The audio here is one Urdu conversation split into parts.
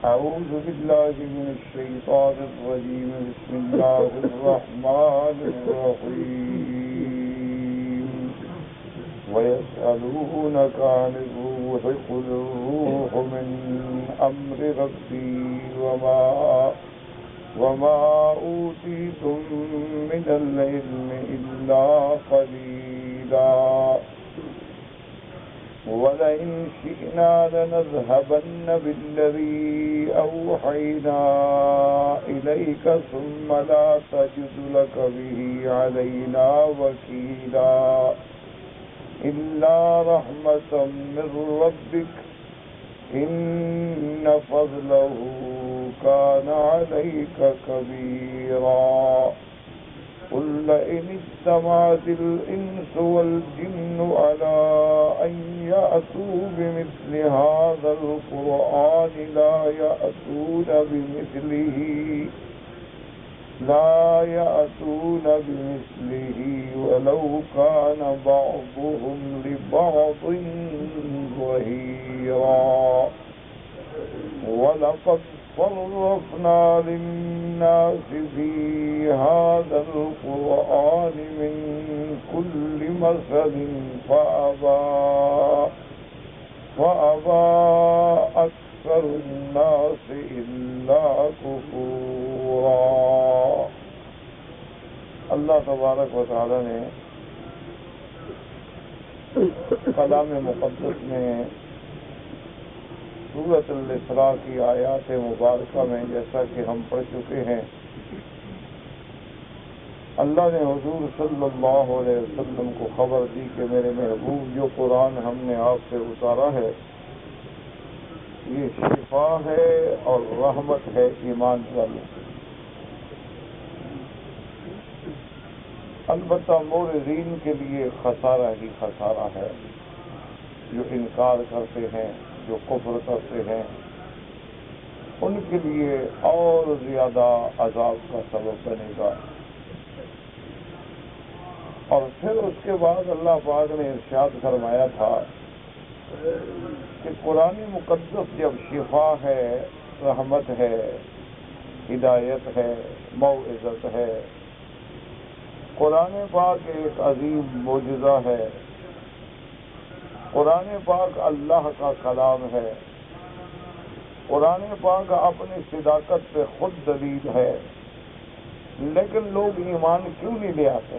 أعوذ بالله من الشيطان الرجيم. بسم الله الرحمن الرحيم. ويسألونك عن الروح قل الروح من أمر ربي وما أوتيتم من العلم إلا قليلا ولئن شئنا لنذهبن بالذي أوحينا إليك ثم لا تجد لك به علينا وكيلا إلا رحمة من ربك إن فضله كان عليك كبيرا. قل لئن اجتمعت الإنس والجن على أن يأتوا بمثل هذا القرآن لا يأتون بمثله ولو كان بعضهم لبعض ظهيرا. ولقد صرفنا للناس في هذا القرآن من كل مثل فأبى أكثر الناس إلا كفورا. اللہ تبارک و تعالی نے کلام مقدس میں سورۃ الاسراء کی آیات مبارکہ میں جیسا کہ ہم پڑھ چکے ہیں، اللہ نے حضور صلی اللہ علیہ وسلم کو خبر دی کہ میرے محبوب جو قرآن ہم نے آپ سے اتارا ہے یہ شفا ہے اور رحمت ہے ایمان والوں. البتہ مورزین کے لیے خسارہ ہی خسارہ ہے، جو انکار کرتے ہیں، جو کفر کرتے ہیں، ان کے لیے اور زیادہ عذاب کا سبب بنے گا. اور پھر اس کے بعد اللہ پاک نے ارشاد فرمایا تھا کہ قرآن مقدس جب شفا ہے، رحمت ہے، ہدایت ہے، موعظت ہے، قرآن پاک ایک عظیم معجزہ ہے، قرآن پاک اللہ کا کلام ہے، قرآن پاک اپنی صداقت پہ خود دلیل ہے، لیکن لوگ ایمان کیوں نہیں لے آتے؟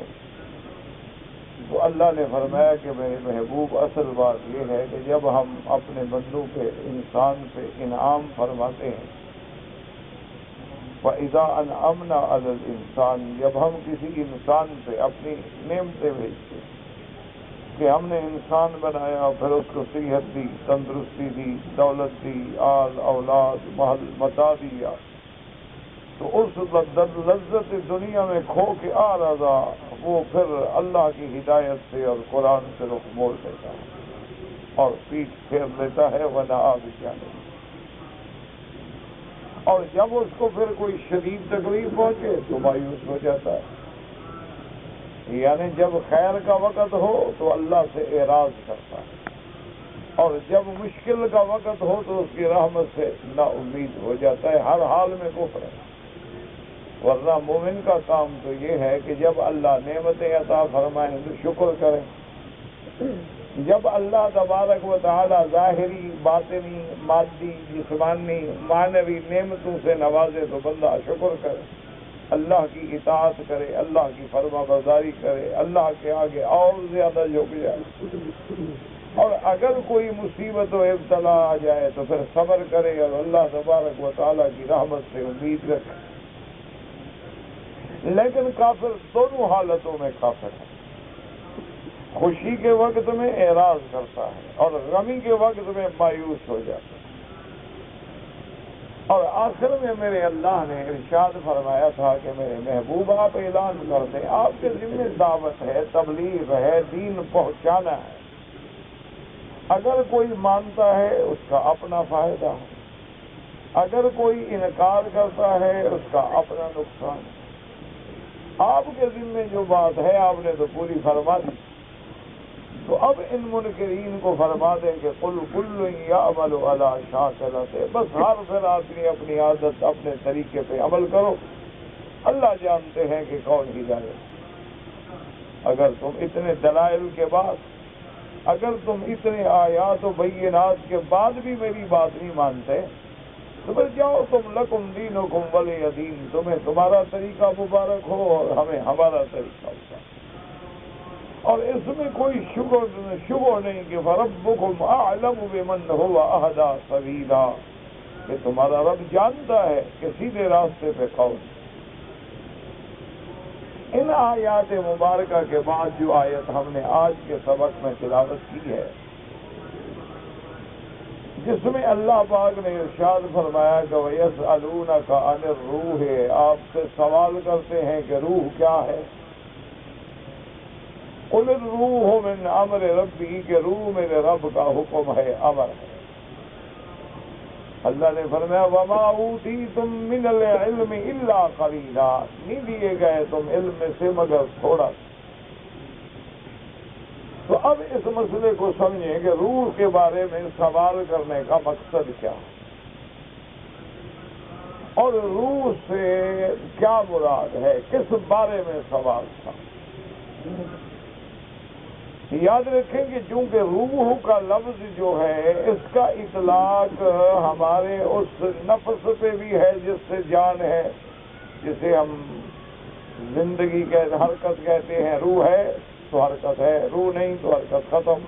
تو اللہ نے فرمایا کہ میرے محبوب اصل بات یہ ہے کہ جب ہم اپنے بندوں پہ، انسان پہ انعام فرماتے ہیں، وَإِذَا أَنْعَمْنَا عَلَى الْإِنسَانِ، جب ہم کسی انسان پہ اپنی نعمتیں بھیجتے ہیں کہ ہم نے انسان بنایا، پھر اس کو صحت دی، تندرستی دی، دولت دی، آل اولاد محل متا دیا، تو اس لذت دنیا میں کھو کے آ رہا وہ پھر اللہ کی ہدایت سے اور قرآن سے رخ موڑ لیتا ہے اور پیٹھ پھیر لیتا ہے ورنہ آگ جانے. اور جب اس کو پھر کوئی شدید تکلیف پہنچے تو مایوس ہو جاتا ہے. یعنی جب خیر کا وقت ہو تو اللہ سے اعراض کرتا ہے، اور جب مشکل کا وقت ہو تو اس کی رحمت سے نا امید ہو جاتا ہے. ہر حال میں کفر ہے. ورنہ مومن کا کام تو یہ ہے کہ جب اللہ نعمتیں عطا فرمائیں تو شکر کریں. جب اللہ تبارک و تعالی ظاہری، باطنی، مادی، جسمانی، معنوی نعمتوں سے نوازے تو بندہ شکر کرے، اللہ کی اطاعت کرے، اللہ کی فرما برداری کرے، اللہ کے آگے اور زیادہ جھک جائے. اور اگر کوئی مصیبت و ابتلا آ جائے تو پھر صبر کرے اور اللہ تبارک و تعالی کی رحمت سے امید رکھے. لیکن کافر دونوں حالتوں میں کافر ہے. خوشی کے وقت میں اعراض کرتا ہے اور غمی کے وقت میں مایوس ہو جاتا ہے. اور آخر میں میرے اللہ نے ارشاد فرمایا تھا کہ میرے محبوب آپ اعلان کر دیں، آپ کے ذمہ دعوت ہے، تبلیغ ہے، دین پہنچانا ہے. اگر کوئی مانتا ہے اس کا اپنا فائدہ ہے، اگر کوئی انکار کرتا ہے اس کا اپنا نقصان ہے. آپ کے ذمہ جو بات ہے آپ نے تو پوری فرما دی. تو اب ان منکرین کو فرما دیں کہ قل کل یعمل علی شاکلتہ، بس ہر پھر آدمی اپنی عادت اپنے طریقے پہ عمل کرو، اللہ جانتے ہیں کہ کون ہدایت۔ اگر تم اتنے دلائل کے بعد، اگر تم اتنے آیات و بینات کے بعد بھی میری بات نہیں مانتے تو پھر جاؤ تم، لکم دینکم ولی دین، تمہیں تمہارا طریقہ مبارک ہو اور ہمیں ہمارا طریقہ مبارک۔ اور اس میں کوئی شبہ نہیں کہ فربکم اعلم بمن هو اہدی سبیلا، کہ تمہارا رب جانتا ہے کہ سیدھے راستے پہ کون۔ ان آیات مبارکہ کے بعد جو آیت ہم نے آج کے سبق میں تلاوت کی ہے، جس میں اللہ پاک نے ارشاد فرمایا کہ وَيَسْأَلُونَكَ عَنِ الرُّوحِ، آپ سے سوال کرتے ہیں کہ روح کیا ہے؟ قُلِ الرُّوحُ مِنْ أَمْرِ رَبِّي، کہ روح میرے رب کا حکم ہے، امر ہے۔ اللہ نے فرمایا وَمَا أُوتِيتُم مِّنَ الْعِلْمِ إِلَّا قَلِيلًا، نہیں دیے گئے تم علم میں سے مگر تھوڑا۔ تو اب اس مسئلے کو سمجھیں کہ روح کے بارے میں سوال کرنے کا مقصد کیا ہے، اور روح سے کیا مراد ہے، کس بارے میں سوال تھا۔ یاد رکھیں کہ چونکہ روح کا لفظ جو ہے اس کا اطلاق ہمارے اس نفس پہ بھی ہے جس سے جان ہے، جسے ہم زندگی کے حرکت کہتے ہیں، روح ہے تو حرکت ہے، روح نہیں تو حرکت ختم۔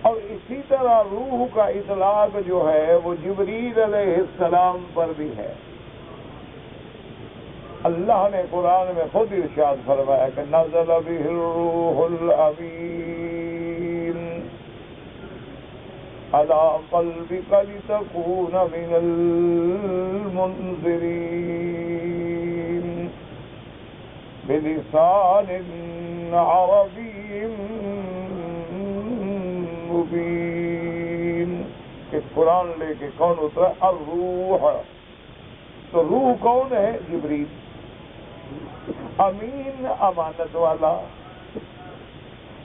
اور اسی طرح روح کا اطلاق جو ہے وہ جبریل علیہ السلام پر بھی ہے۔ اللہ نے قرآن میں خود ارشاد فرمایا کہ نزل بہ الروح الامین علی قلبک لتکون من المنذرین بلسان عربی مبین، کہ قرآن لے کے کون اترا؟ الروح۔ تو روح کون ہے؟ جبریل۔ امین، امانت والا۔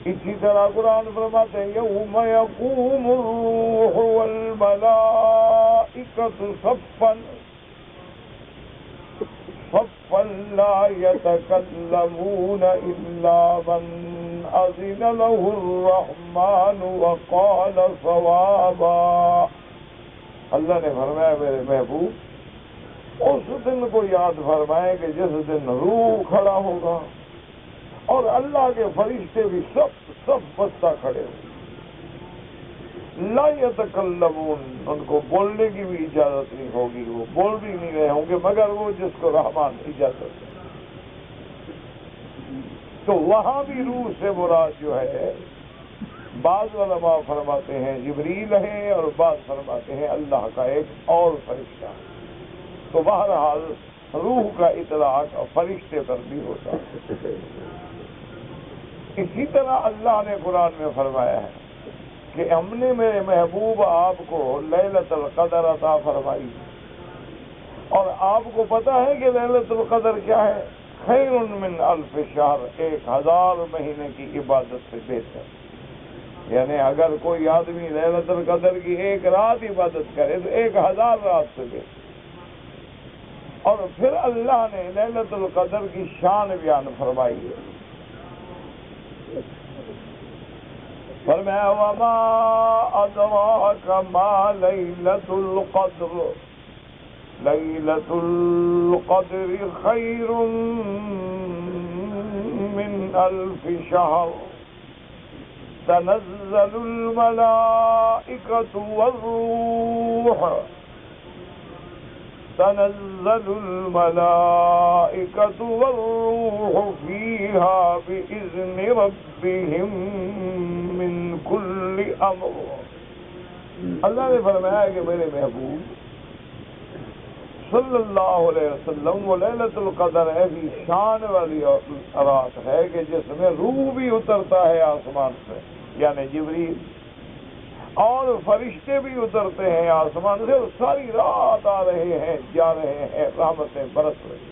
اسی طرح قرآن فرماتے ہیں یوم یقوم الروح والملائکۃ صفا صفا لا یتکلمون الا من اذن له الرحمن وقال صوابا۔ اللہ نے فرمایا میرے محبوب اس دن کو یاد فرمائے کہ جس دن روح کھڑا ہوگا اور اللہ کے فرشتے بھی سب بستہ کھڑے ہوں، لا یتکلمون، ان کو بولنے کی بھی اجازت نہیں ہوگی، وہ بول بھی نہیں رہے ہوں گے مگر وہ جس کو رحمان اجازت ہے۔ تو وہاں بھی روح سے مراد جو ہے، بعض علماء فرماتے ہیں جبریل ہے اور بعض فرماتے ہیں اللہ کا ایک اور فرشتہ ہے۔ تو بہرحال روح کا اطلاق فرشتے پر بھی ہوتا ہے۔ اسی طرح اللہ نے قرآن میں فرمایا ہے کہ ہم نے میرے محبوب آپ کو لیلۃ القدر عطا فرمائی، اور آپ کو پتہ ہے کہ لیلۃ القدر کیا ہے؟ خیر من الف شہر، 1000 مہینے کی عبادت سے بہتر۔ یعنی اگر کوئی آدمی لیلۃ القدر کی ایک رات عبادت کرے تو 1000 رات سے بہتر۔ اور پھر اللہ نے لیلۃ القدر کی شان بیان فرمائی ہے، فرمایا وما ادراک ما لیلۃ القدر لیلۃ القدر خیر من الف شہر تنزل الملائکۃ والروح تنزل الملائکۃ والروح فیہا بإذن ربہم من کل امر۔ اللہ نے فرمایا کہ میرے محبوب صلی اللہ علیہ وسلم وہ لیلۃ القدر ایسی شان والی رات ہے کہ جس میں روح بھی اترتا ہے آسمان سے، یعنی جبریل، اور فرشتے بھی اترتے ہیں آسمان سے، اور ساری رات آ رہے ہیں جا رہے ہیں، رحمتیں برس رہی ہیں۔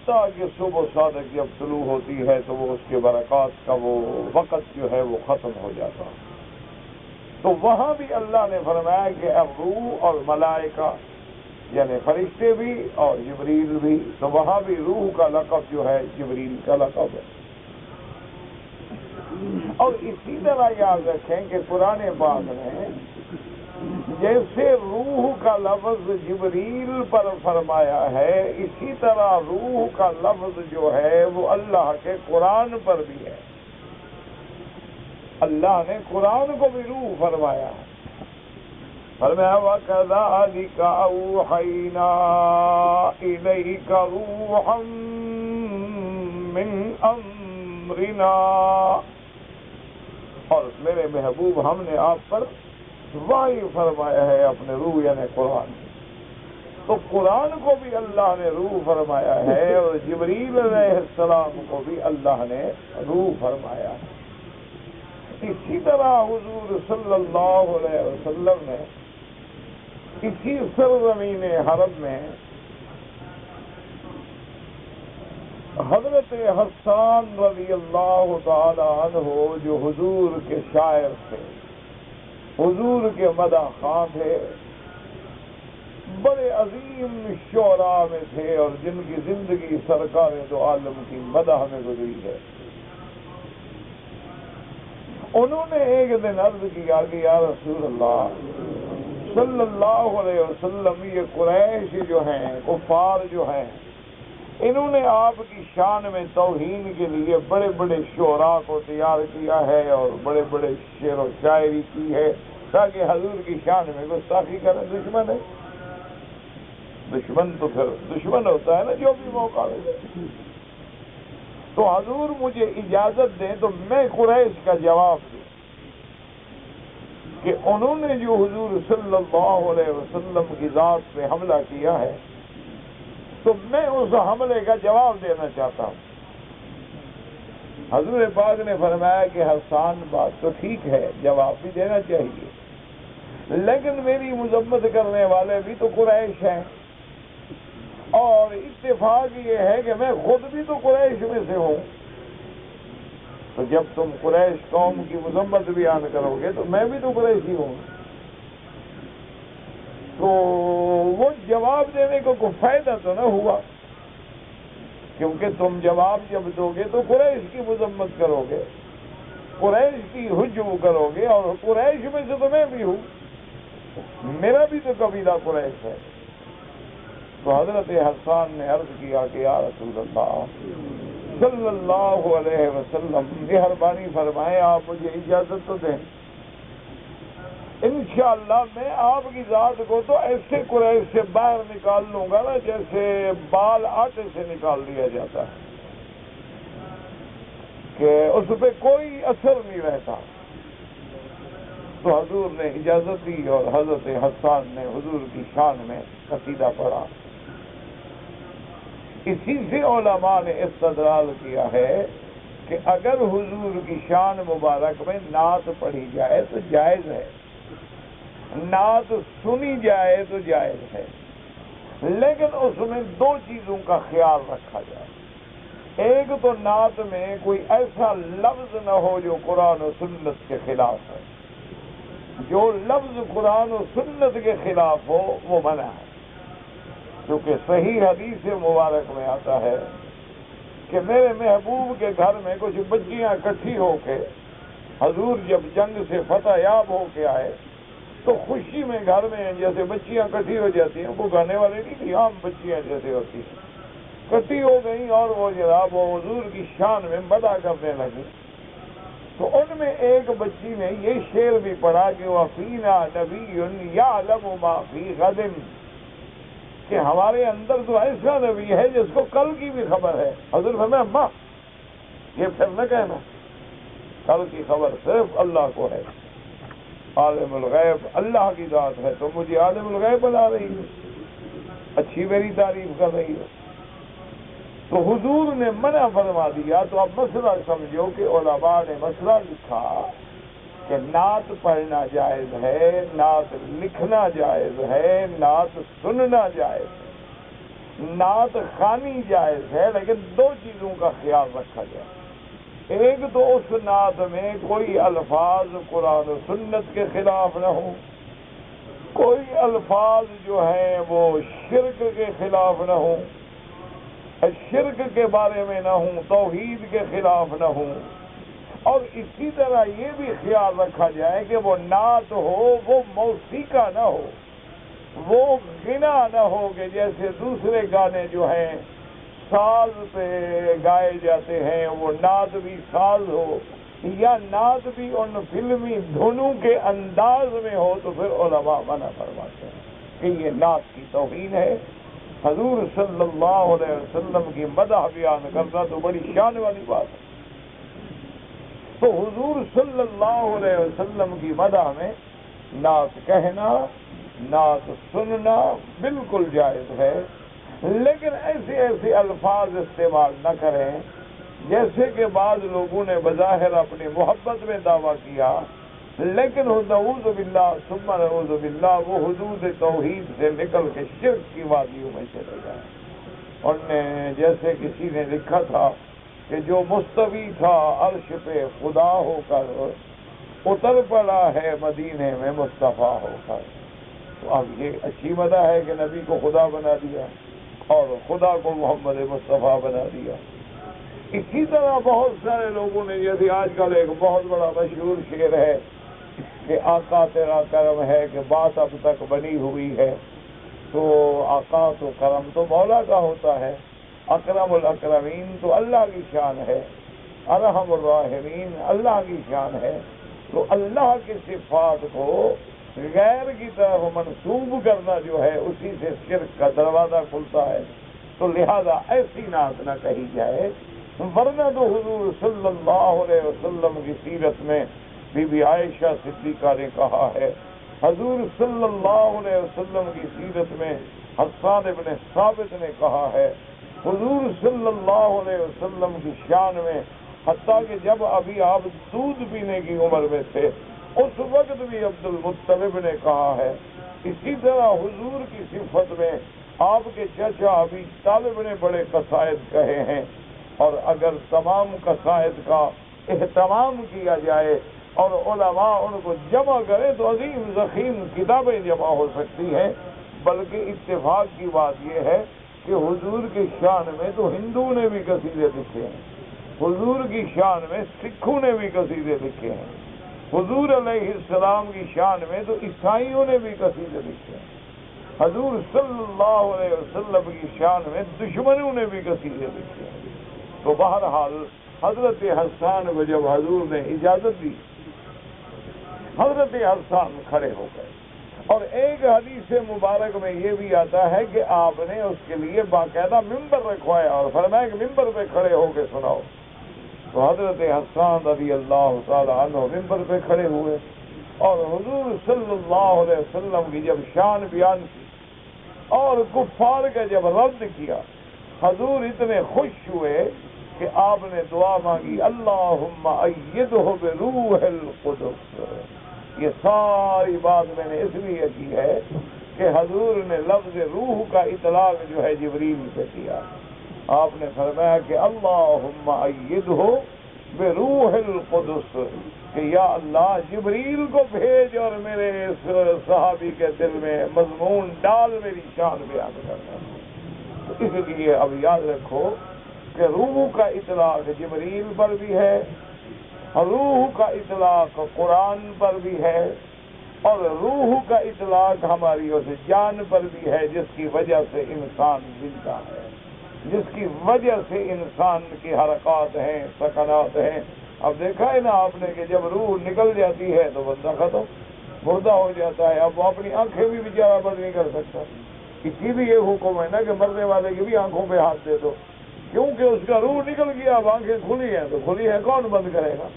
حتیٰ کہ صبح صادق جب طلوع ہوتی ہے تو وہ اس کے برکات کا وہ وقت جو ہے وہ ختم ہو جاتا ہے۔ تو وہاں بھی اللہ نے فرمایا کہ اب روح اور ملائکہ یعنی فرشتے بھی اور جبریل بھی، تو وہاں بھی روح کا لقب جو ہے جبریل کا لقب ہے۔ اور اسی طرح یاد رکھیں کہ قرآن پاک نے جیسے روح کا لفظ جبریل پر فرمایا ہے، اسی طرح روح کا لفظ جو ہے وہ اللہ کے قرآن پر بھی ہے۔ اللہ نے قرآن کو بھی روح فرمایا ہے۔ فرمایا وَكَذَلِكَ أَوْحَيْنَا إِلَيْكَ رُوحًا مِّنْ أَمْرِنَا، اور میرے محبوب ہم نے آپ پر وحی فرمایا ہے اپنے روح یعنی قرآن۔ تو قرآن کو بھی اللہ نے روح فرمایا ہے اور جبریل علیہ السلام کو بھی اللہ نے روح فرمایا ہے۔ اسی طرح حضور صلی اللہ علیہ وسلم نے اسی سرزمین حرم میں حضرت حسان رضی اللہ تعالی عنہ جو حضور کے شاعر تھے، حضور کے مدح خواں تھے، بڑے عظیم شعراء میں تھے اور جن کی زندگی سرکار دو عالم کی مدح میں گزری ہے، انہوں نے ایک دن عرض کیا کہ یا رسول اللہ صلی اللہ علیہ وسلم، یہ قریش جو ہیں، کفار جو ہیں، انہوں نے آپ کی شان میں توہین کے لیے بڑے بڑے شعراء کو تیار کیا ہے اور بڑے بڑے شعر و شاعری کی ہے تاکہ حضور کی شان میں گستاخی کریں۔ دشمن ہے، دشمن تو پھر دشمن ہوتا ہے نا جو بھی موقع ملے۔ تو حضور مجھے اجازت دیں تو میں قریش کا جواب دوں کہ انہوں نے جو حضور صلی اللہ علیہ وسلم کی ذات پہ حملہ کیا ہے تو میں اس حملے کا جواب دینا چاہتا ہوں۔ حضور پاک نے فرمایا کہ حسان بات تو ٹھیک ہے، جواب بھی دینا چاہیے، لیکن میری مذمت کرنے والے بھی تو قریش ہیں، اور اتفاق یہ ہے کہ میں خود بھی تو قریش میں سے ہوں، تو جب تم قریش قوم کی مذمت بیان کرو گے تو میں بھی تو قریشی ہوں۔ تو وہ جواب دینے کو کوئی فائدہ تو نہ ہوا، کیونکہ تم جواب جب دو گے تو قریش کی مذمت کرو گے، قریش کی ہجوم کرو گے، اور قریش میں سے تو میں بھی ہوں، میرا بھی تو قبیلہ قریش ہے۔ تو حضرت حسان نے عرض کیا کہ یا رسول اللہ صلی اللہ علیہ وسلم، مہربانی فرمائیں آپ مجھے اجازت تو دیں، انشاءاللہ میں آپ کی ذات کو تو ایسے قریش سے باہر نکال لوں گا نا جیسے بال آٹے سے نکال دیا جاتا ہے کہ اس پہ کوئی اثر نہیں رہتا۔ تو حضور نے اجازت دی اور حضرت حسان نے حضور کی شان میں قصیدہ پڑھا۔ اسی سے علماء نے استدلال کیا ہے کہ اگر حضور کی شان مبارک میں نعت پڑھی جائے تو جائز ہے، نعت سنی جائے تو جائز ہے، لیکن اس میں دو چیزوں کا خیال رکھا جائے۔ ایک تو نعت میں کوئی ایسا لفظ نہ ہو جو قرآن و سنت کے خلاف ہے، جو لفظ قرآن و سنت کے خلاف ہو وہ منع ہے، کیونکہ صحیح حدیث مبارک میں آتا ہے کہ میرے محبوب کے گھر میں کچھ بچیاں اکٹھی ہو کے حضور جب جنگ سے فتح یاب ہو کے آئے تو خوشی میں گھر میں جیسے بچیاں اکٹھی ہو جاتی ہیں، وہ گانے والے نہیں تھی، عام بچیاں جیسے ہوتی ہیں اکٹھی ہو گئیں اور وہ جناب وہ حضور کی شان میں مدح کرنے لگی۔ تو ان میں ایک بچی نے یہ شعر بھی پڑھا کہ وَفِينَا نَبِيٌّ يَعْلَمُ مَا فِي غَدٍ، کہ ہمارے اندر تو ایسا نبی ہے جس کو کل کی بھی خبر ہے۔ حضور فرمایا ماں یہ پھر نہ کہنا، کل کی خبر صرف اللہ کو ہے، عالم الغیب اللہ کی ذات ہے، تو مجھے عالم الغیب بنا رہی ہے، اچھی میری تعریف کر رہی ہے۔ تو حضور نے منع فرما دیا۔ تو اب مسئلہ سمجھو کہ علماء نے مسئلہ لکھا کہ نعت پڑھنا جائز ہے، نعت لکھنا جائز ہے، نعت سننا جائز ہے، نعت خوانی جائز ہے، لیکن دو چیزوں کا خیال رکھا جائے۔ ایک تو اس نعت میں کوئی الفاظ قرآن و سنت کے خلاف نہ ہوں، کوئی الفاظ جو ہیں وہ شرک کے خلاف نہ ہوں، شرک کے بارے میں نہ ہوں، توحید کے خلاف نہ ہوں، اور اسی طرح یہ بھی خیال رکھا جائے کہ وہ نعت ہو وہ موسیقی نہ ہو، وہ غنا نہ ہو کہ جیسے دوسرے گانے جو ہیں ساز پہ گائے جاتے ہیں، وہ نعت بھی ساز ہو، یا نعت بھی ان فلمی دھنوں کے انداز میں ہو، تو پھر علماء منع فرماتے ہیں کہ یہ نعت کی توہین ہے۔ حضور صلی اللہ علیہ وسلم کی مدح بیان کرنا تو بڑی شان والی بات ہے، تو حضور صلی اللہ علیہ وسلم کی مدح میں نعت کہنا، نعت سننا بالکل جائز ہے، لیکن ایسے ایسے الفاظ استعمال نہ کریں جیسے کہ بعض لوگوں نے بظاہر اپنی محبت میں دعویٰ کیا، لیکن نعوذ باللہ ثم نعوذ باللہ وہ حدود توحید سے نکل کے شرک کی وادیوں میں چلے گئے۔ اور جیسے کسی نے لکھا تھا کہ جو مستوی تھا عرش پہ خدا ہو کر، اتر پڑا ہے مدینے میں مصطفیٰ ہو کر۔ تو اب یہ اچھی مدح ہے کہ نبی کو خدا بنا دیا اور خدا کو محمد مصطفیٰ بنا دیا۔ اسی طرح بہت سارے لوگوں نے، جیسے آج کل ایک بہت بڑا مشہور شعر ہے کہ آقا تیرا کرم ہے کہ بات اب تک بنی ہوئی ہے، تو آقا تو کرم تو مولا کا ہوتا ہے، اکرم الاکرمین تو اللہ کی شان ہے، ارحم الراحمین اللہ کی شان ہے، تو اللہ کی صفات کو غیر کی طرف منسوب کرنا جو ہے اسی سے شرک کا دروازہ کھلتا ہے، تو لہذا ایسی نعت نہ کہی جائے، ورنہ تو حضور صلی اللہ علیہ وسلم کی سیرت میں بی بی عائشہ صدیقہ نے کہا ہے، حضور صلی اللہ علیہ وسلم کی سیرت میں حسان ابن ثابت نے کہا ہے، حضور صلی اللہ علیہ وسلم کی شان میں حتیٰ کہ جب ابھی آپ دودھ پینے کی عمر میں تھے اس وقت بھی عبد المطلب نے کہا ہے، اسی طرح حضور کی صفت میں آپ کے چچا ابھی طالب نے بڑے قصائد کہے ہیں، اور اگر تمام قصائد کا اہتمام کیا جائے اور علماء ان کو جمع کریں تو عظیم ضخیم کتابیں جمع ہو سکتی ہیں، بلکہ اتفاق کی بات یہ ہے کہ حضور کی شان میں تو ہندوؤں نے بھی قصیدے لکھے ہیں، حضور کی شان میں سکھوں نے بھی قصیدے لکھے ہیں، حضور علیہ السلام کی شان میں تو عیسائیوں نے بھی قصیدے لکھے ہیں، حضور صلی اللہ علیہ وسلم کی شان میں دشمنوں نے بھی قصیدے لکھے ہیں۔ تو بہرحال حضرت حسان کو جب حضور نے اجازت دی، حضرت حسان کھڑے ہو گئے، اور ایک حدیث مبارک میں یہ بھی آتا ہے کہ آپ نے اس کے لیے باقاعدہ ممبر رکھوایا اور فرمایا کہ ممبر پہ کھڑے ہو کے سناؤ۔ تو حضرت حسان رضی اللہ تعالی عنہ ممبر پہ کھڑے ہوئے اور حضور صلی اللہ علیہ وسلم کی جب شان بیان کی اور کفار کا جب رد کیا، حضور اتنے خوش ہوئے کہ آپ نے دعا مانگی، اللہم ایدہ بروح القدس۔ یہ ساری بات میں نے اس لیے کی ہے کہ حضور نے لفظ روح کا اطلاق جو ہے جبریل سے کیا، آپ نے فرمایا کہ اللہم ایدہ بروح القدس، کہ یا اللہ جبریل کو بھیج اور میرے اس صحابی کے دل میں مضمون ڈال، میری شان بیان کرنا۔ تو اس لیے اب یاد رکھو کہ روح کا اطلاق جبریل پر بھی ہے، روح کا اطلاق قرآن پر بھی ہے، اور روح کا اطلاق ہماری اس جان پر بھی ہے جس کی وجہ سے انسان زندہ ہے، جس کی وجہ سے انسان کی حرکات ہیں، سکنات ہیں۔ اب دیکھا ہے نا آپ نے کہ جب روح نکل جاتی ہے تو بندہ ختم، مردہ ہو جاتا ہے، اب وہ اپنی آنکھیں بھی بیچارہ بند نہیں کر سکتا۔ اسی لیے یہ حکم ہے نا کہ مرنے والے کی بھی آنکھوں پہ ہاتھ دے دو، کیونکہ اس کا روح نکل گیا، اب آنکھیں کھلی ہیں تو کھلی ہیں، کون بند کرے گا؟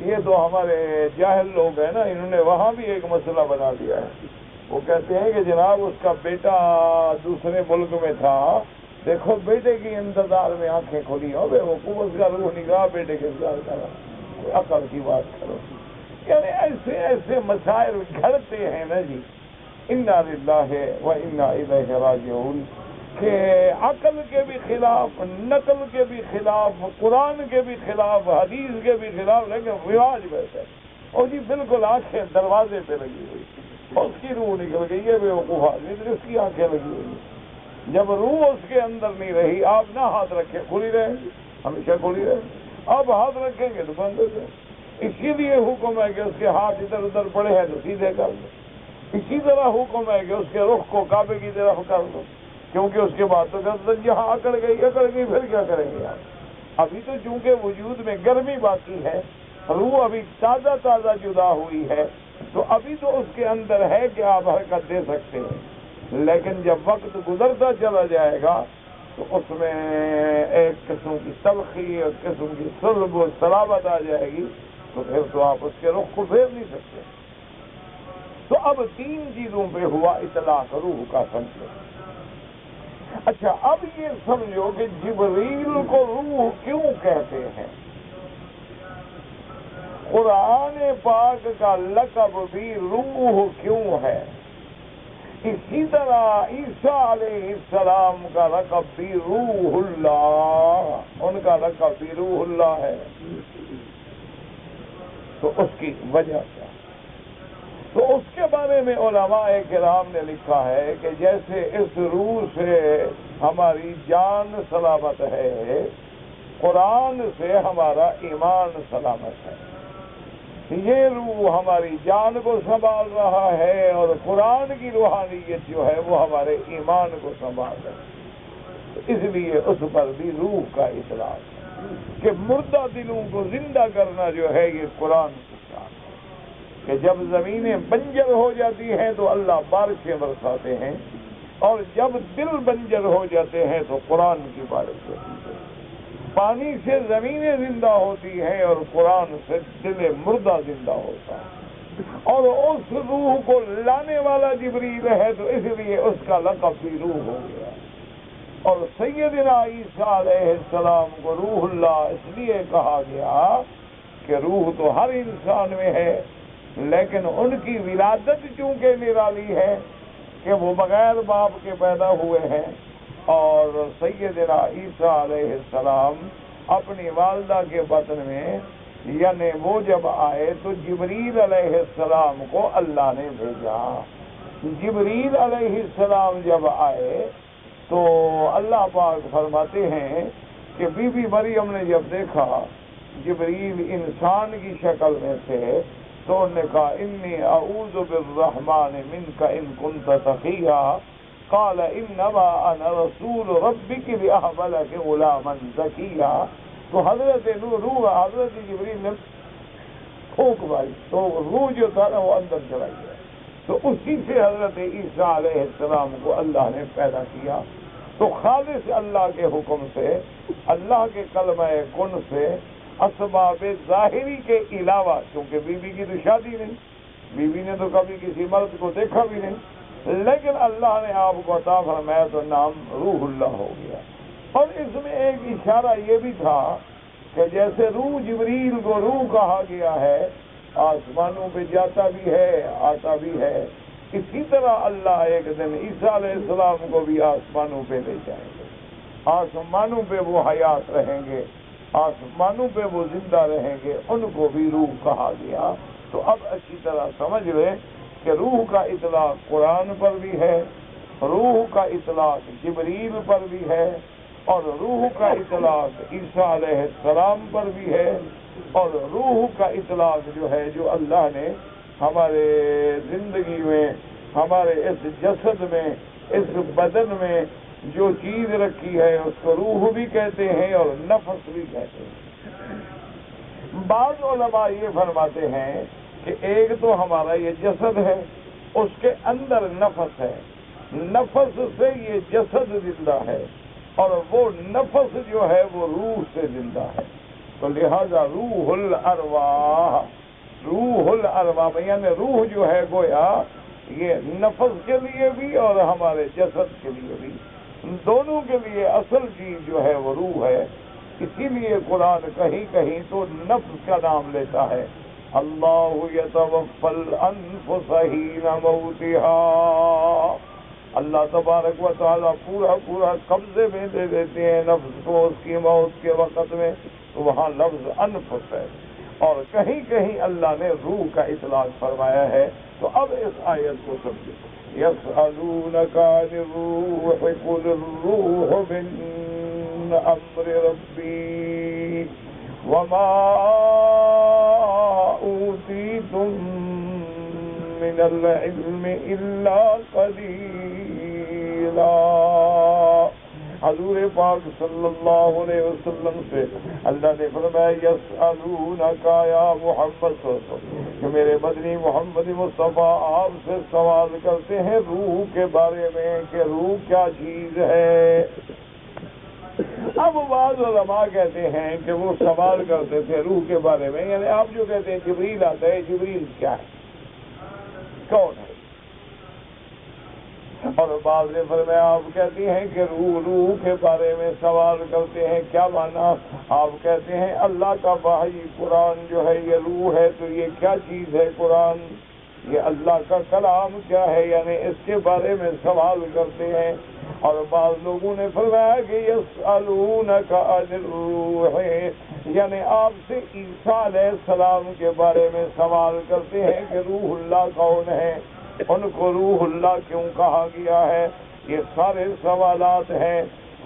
یہ تو ہمارے جاہل لوگ ہیں نا، انہوں نے وہاں بھی ایک مسئلہ بنا دیا ہے۔ وہ کہتے ہیں کہ جناب اس کا بیٹا دوسرے ملک میں تھا، دیکھو بیٹے کی انتظار میں آنکھیں کھلی ہو، وہ اس کا روح نکلا، بیٹے کے انتظار کرا، عقل کی بات کرو۔ یعنی ایسے ایسے مسائل گھڑتے ہیں نا جی، انا للہ و انا الیہ راجعون، کہ عقل کے بھی خلاف، نقل کے بھی خلاف، قرآن کے بھی خلاف، حدیث کے بھی خلاف، لیکن رواج ویسے اور جی بالکل آنکھیں دروازے پہ لگی ہوئی، اس کی روح نکل گئی، یہ بے وقوف آدمی اس کی آنکھیں لگی ہوئی، جب روح اس کے اندر نہیں رہی، آپ نہ ہاتھ رکھیں کھلی رہے گی، ہمیشہ کھلی رہے گی، آپ ہاتھ رکھیں گے تو بند ہو جائے، اسی لیے حکم ہے کہ اس کے ہاتھ ادھر ادھر پڑے ہیں تو سیدھے کر دو، اسی طرح حکم ہے کہ اس کے رخ کو کعبے کی طرف کر دو، کیونکہ اس کے بعد تو جہاں اکڑ گئی پھر کیا کریں گے آپ؟ ابھی تو چونکہ وجود میں گرمی باقی ہے، روح ابھی تازہ جدا ہوئی ہے، تو ابھی تو اس کے اندر ہے کہ آپ حرکت دے سکتے ہیں، لیکن جب وقت گزرتا چلا جائے گا تو اس میں ایک قسم کی تلخی، ایک قسم کی صلب و صلابت آ جائے گی، تو پھر تو آپ اس کے رخ کو پھیر نہیں سکتے۔ تو اب 3 چیزوں پہ ہوا اطلاق روح کا، سمجھو۔ اچھا اب یہ سمجھو کہ جبریل کو روح کیوں کہتے ہیں؟ قرآن پاک کا لقب بھی روح کیوں ہے؟ اسی طرح عیسیٰ علیہ السلام کا لقب بھی روح اللہ، ان کا لقب بھی روح اللہ ہے، تو اس کی وجہ کیا؟ تو اس کے بارے میں علماء کرام نے لکھا ہے کہ جیسے اس روح سے ہماری جان سلامت ہے، قرآن سے ہمارا ایمان سلامت ہے، یہ روح ہماری جان کو سنبھال رہا ہے اور قرآن کی روحانیت جو ہے وہ ہمارے ایمان کو سنبھال رہا ہے، تو اس لیے اس پر بھی روح کا اطلاق ہے کہ مردہ دلوں کو زندہ کرنا جو ہے یہ قرآن کی شان ہے، کہ جب زمینیں بنجر ہو جاتی ہیں تو اللہ بارشیں برساتے ہیں، اور جب دل بنجر ہو جاتے ہیں تو قرآن کی بارش ہوتی ہے، پانی سے زمینیں زندہ ہوتی ہیں اور قرآن سے دل مردہ زندہ ہوتا ہے، اور اس روح کو لانے والا جبریل ہے، تو اس لیے اس کا لقب بھی روح ہو گیا، اور سیدنا عیسیٰ علیہ السلام کو روح اللہ اس لیے کہا گیا کہ روح تو ہر انسان میں ہے، لیکن ان کی ولادت چونکہ نرالی ہے کہ وہ بغیر باپ کے پیدا ہوئے ہیں، اور سیدنا عیسیٰ علیہ السلام اپنی والدہ کے بطن میں، یعنی وہ جب آئے تو جبریل علیہ السلام کو اللہ نے بھیجا، جبریل علیہ السلام جب آئے تو اللہ پاک فرماتے ہیں کہ بی بی مریم نے جب دیکھا جبریل انسان کی شکل میں تھے تو انہوں نے کہا انی اعوذ بالرحمن منک ان کنت تقیا، قال انما انا رسول ربک لاہب لک غلاما زکیا، تو حضرت جبریل نے پھونک ماری تو روح جو تھا نا وہ اندر چلا گیا، تو اسی سے حضرت عیسیٰ علیہ السلام کو اللہ نے پیدا کیا، تو خالص اللہ کے حکم سے، اللہ کے کلمہ کن سے، اسباب ظاہری کے علاوہ، کیونکہ بی بی کی تو شادی نہیں، بی بی نے تو کبھی کسی مرد کو دیکھا بھی نہیں، لیکن اللہ نے آپ کو عطا فرمایا تو نام روح اللہ ہو گیا۔ اور اس میں ایک اشارہ یہ بھی تھا کہ جیسے روح جبریل کو روح کہا گیا ہے، آسمانوں پہ جاتا بھی ہے آتا بھی ہے، اسی طرح اللہ ایک دن عیسیٰ علیہ السلام کو بھی آسمانوں پہ لے جائیں گے، آسمانوں پہ وہ حیات رہیں گے، آسمانوں پہ وہ زندہ رہیں گے، ان کو بھی روح کہا گیا۔ تو اب اچھی طرح سمجھ لیں کہ روح کا اطلاق قرآن پر بھی ہے، روح کا اطلاق جبریل پر بھی ہے، اور روح کا اطلاق عیسیٰ علیہ السلام پر بھی ہے، اور روح کا اطلاق جو ہے جو اللہ نے ہمارے زندگی میں، ہمارے اس جسد میں، اس بدن میں جو چیز رکھی ہے اس کو روح بھی کہتے ہیں اور نفس بھی کہتے ہیں۔ بعض علماء یہ فرماتے ہیں کہ ایک تو ہمارا یہ جسد ہے، اس کے اندر نفس ہے، نفس سے یہ جسد زندہ ہے، اور وہ نفس جو ہے وہ روح سے زندہ ہے، تو لہذا روح الارواح، روح الارواح یعنی روح جو ہے گویا یہ نفس کے لیے بھی اور ہمارے جسد کے لیے بھی، دونوں کے لیے اصل چیز جو ہے وہ روح ہے۔ اسی لیے قرآن کہیں کہیں تو نفس کا نام لیتا ہے، اللہ یتوفی الانفس حین موتہا، اللہ تبارک و تعالیٰ پورا پورا قبضے میں دے دیتے ہیں نفس کو اس کی موت کے وقت میں، تو وہاں لفظ انفس ہے، اور کہیں کہیں اللہ نے روح کا اطلاق فرمایا ہے۔ تو اب اس آیت کو سمجھو، یسألونک عن الروح قل الروح من امر ربی وما اوتیتم من العلم الا قلیلا۔ حضور پاک صلی اللہ علیہ وسلم سے اللہ نے فرمایا یسألونک یا محمد صلی اللہ علیہ وسلم، کہ میرے مدنی محمد مصطفیٰ آپ سے سوال کرتے ہیں روح کے بارے میں کہ روح کیا چیز ہے۔ اب بعض علماء کہتے ہیں کہ وہ سوال کرتے تھے روح کے بارے میں، یعنی آپ جو کہتے ہیں جبریل آتا ہے، جبریل کیا ہے، کون ہے؟ اور بعض نے فرمایا آپ کہتی ہیں کہ روح کے بارے میں سوال کرتے ہیں، کیا مانا؟ آپ کہتے ہیں اللہ کا وحی قرآن جو ہے یہ روح ہے، تو یہ کیا چیز ہے قرآن؟ یہ اللہ کا کلام کیا ہے، یعنی اس کے بارے میں سوال کرتے ہیں۔ اور بعض لوگوں نے فرمایا کہ یسألونک عن الروح، یعنی آپ سے عیسیٰ علیہ السلام کے بارے میں سوال کرتے ہیں کہ روح اللہ کون ہے، ان کو روح اللہ کیوں کہا گیا ہے۔ یہ سارے سوالات ہیں،